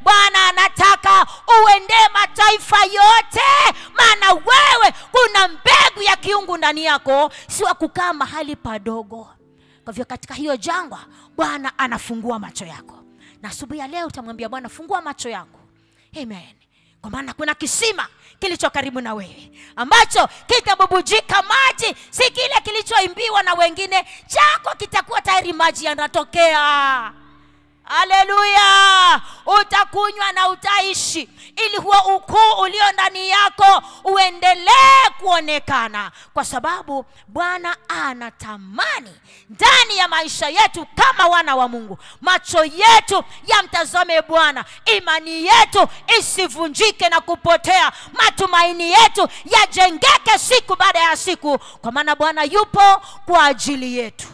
S1: Bwana anataka uende mataifa yote, maana wewe kuna mbegu ya kiungu ndani yako, si wa kukaa mahali padogo. Kwa hivyo katika hiyo jangwa, Bwana anafungua macho yako. Na asubuhi ya leo utamwambia Bwana, fungua macho yangu. Amen. Kwa maana kuna kisima kilicho karibu na wewe, ambacho kitabubujika maji, si kile kilichoimbiwa na wengine. Chako kitakuwa tayari maji yanatokea. Haleluya. Utakunywa na utaishi, ili huo ukuu ulio ndani yako uendelee kuonekana, kwa sababu Bwana anatamani ndani ya maisha yetu kama wana wa Mungu, macho yetu yamtazame Bwana, imani yetu isivunjike na kupotea, matumaini yetu yajengeke siku baada ya siku, kwa maana Bwana yupo kwa ajili yetu.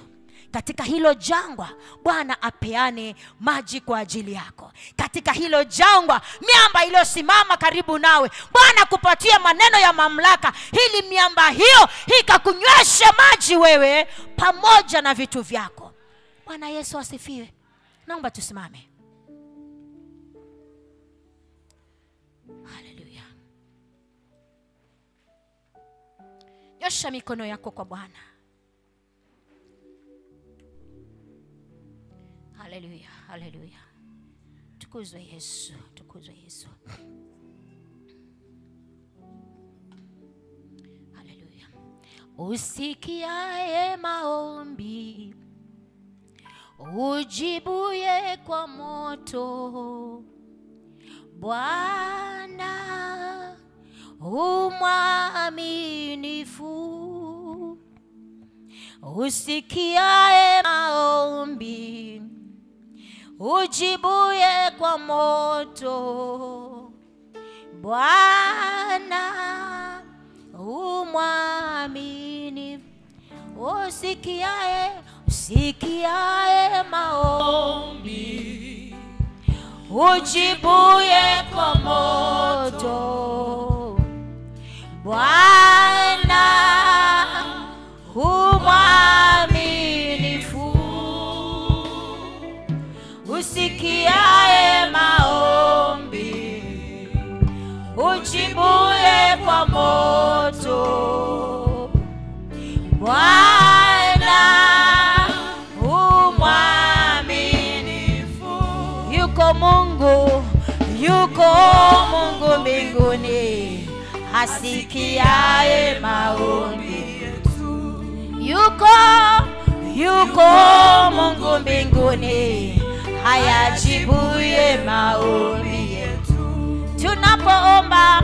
S1: katika hilo jangwa Bwana apeane maji kwa ajili yako. Katika hilo jangwa, miamba iliyosimama karibu nawe, Bwana kupatia maneno ya mamlaka ili miamba hiyo ikakunywesha maji wewe pamoja na vitu vyako. Bwana Yesu asifiwe. Naomba tusimame. Haleluya. Nyosha mikono yako kwa Bwana. Haleluya, haleluya. Tukuzwe Yesu, tukuzwe Yesu. Haleluya. Usikiaye maombi, ujibuye kwa moto, Bwana umwaminifu. Usikiaye maombi, ujibuye kwa moto, Bwana umwaminifu. Usikiaye maombi, ujibuye kwa moto, Bwana umwaminifu. Usikiaye maombi, ujibuye kwa moto, Bwana umwaminifu. Yuko Mungu mbinguni, asikiaye maombi yetu. Yuko Mungu mbinguni, hayajibuye maombi yetu. Tunapoomba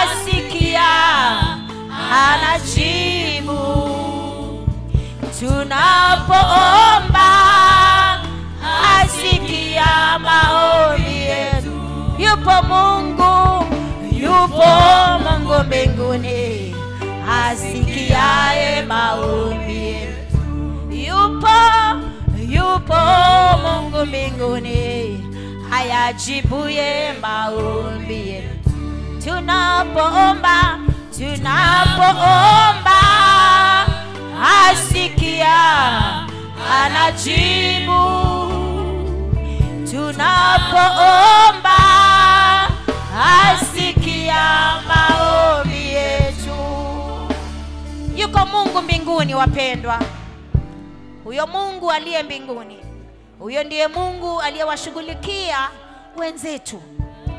S1: asikia, anajibu. Tunapoomba asikia maombi yetu. Yupo Mungu mbinguni, asikiaye maombi yetu. Yupo Mungu mbinguni, hayajibuye maombi yetu. Tunapoomba asikia, anajibu. Tunapoomba asikia maombi yetu. Yuko Mungu mbinguni wapendwa. Huyo Mungu aliye mbinguni, huyo ndiye Mungu aliyewashughulikia wenzetu.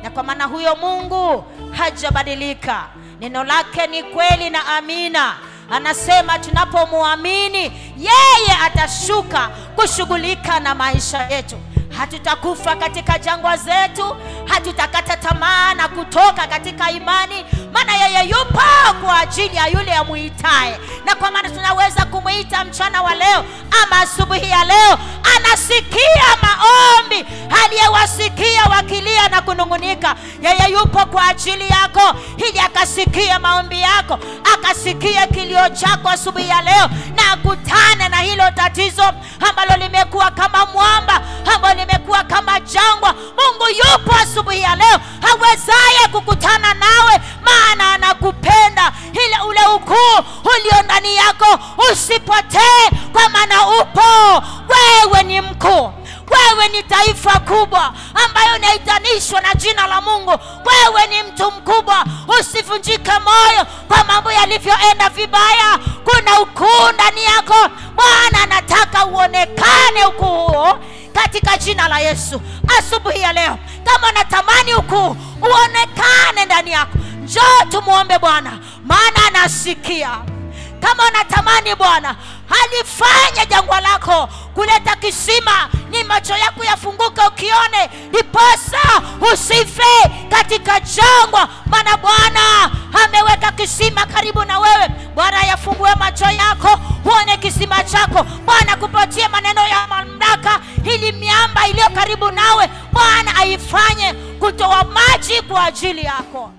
S1: Na kwa maana huyo Mungu hajabadilika. Neno lake ni kweli na amina. Anasema tunapomuamini yeye atashuka kushughulika na maisha yetu. Hatutakufa katika jangwa zetu, hatutakata tamaa na kutoka katika imani, maana yeye yupo kwa ajili ya yule amuitaye. Na kwa maana tunaweza kumuita mchana wa leo ama asubuhi ya leo, anasikia maombi aliyewasikia wakilia na kunungunika. Yeye yupo kwa ajili yako ili akasikia maombi yako, akasikia kilio chako asubuhi ya leo, na akutane na hilo tatizo ambalo limekuwa kama mwamba, ambalo limekuwa kama jangwa. Mungu yupo asubuhi ya leo, hawezaye kukutana nawe, maana anakupenda. Ile ule ukuu ulio ndani yako usipotee, kwa maana upo. Wewe ni mkuu, wewe ni taifa kubwa ambayo inaitanishwa na jina la Mungu. Wewe ni mtu mkubwa. Usivunjike moyo kwa mambo yalivyoenda vibaya. Kuna ukuu ndani yako. Bwana anataka uonekane ukuu huo katika jina la Yesu. Asubuhi ya leo, kama unatamani ukuu uonekane ndani yako, njoo tumuombe Bwana, maana anasikia. Kama unatamani Bwana alifanya jangwa lako kuleta kisima, ni macho yako yafunguke ukione, ndiposa usife katika jangwa, maana Bwana ameweka kisima karibu na wewe. Bwana yafungue macho yako uone kisima chako. Bwana kupatie maneno ya mamlaka ili miamba iliyo karibu nawe Bwana aifanye kutoa maji kwa ajili yako.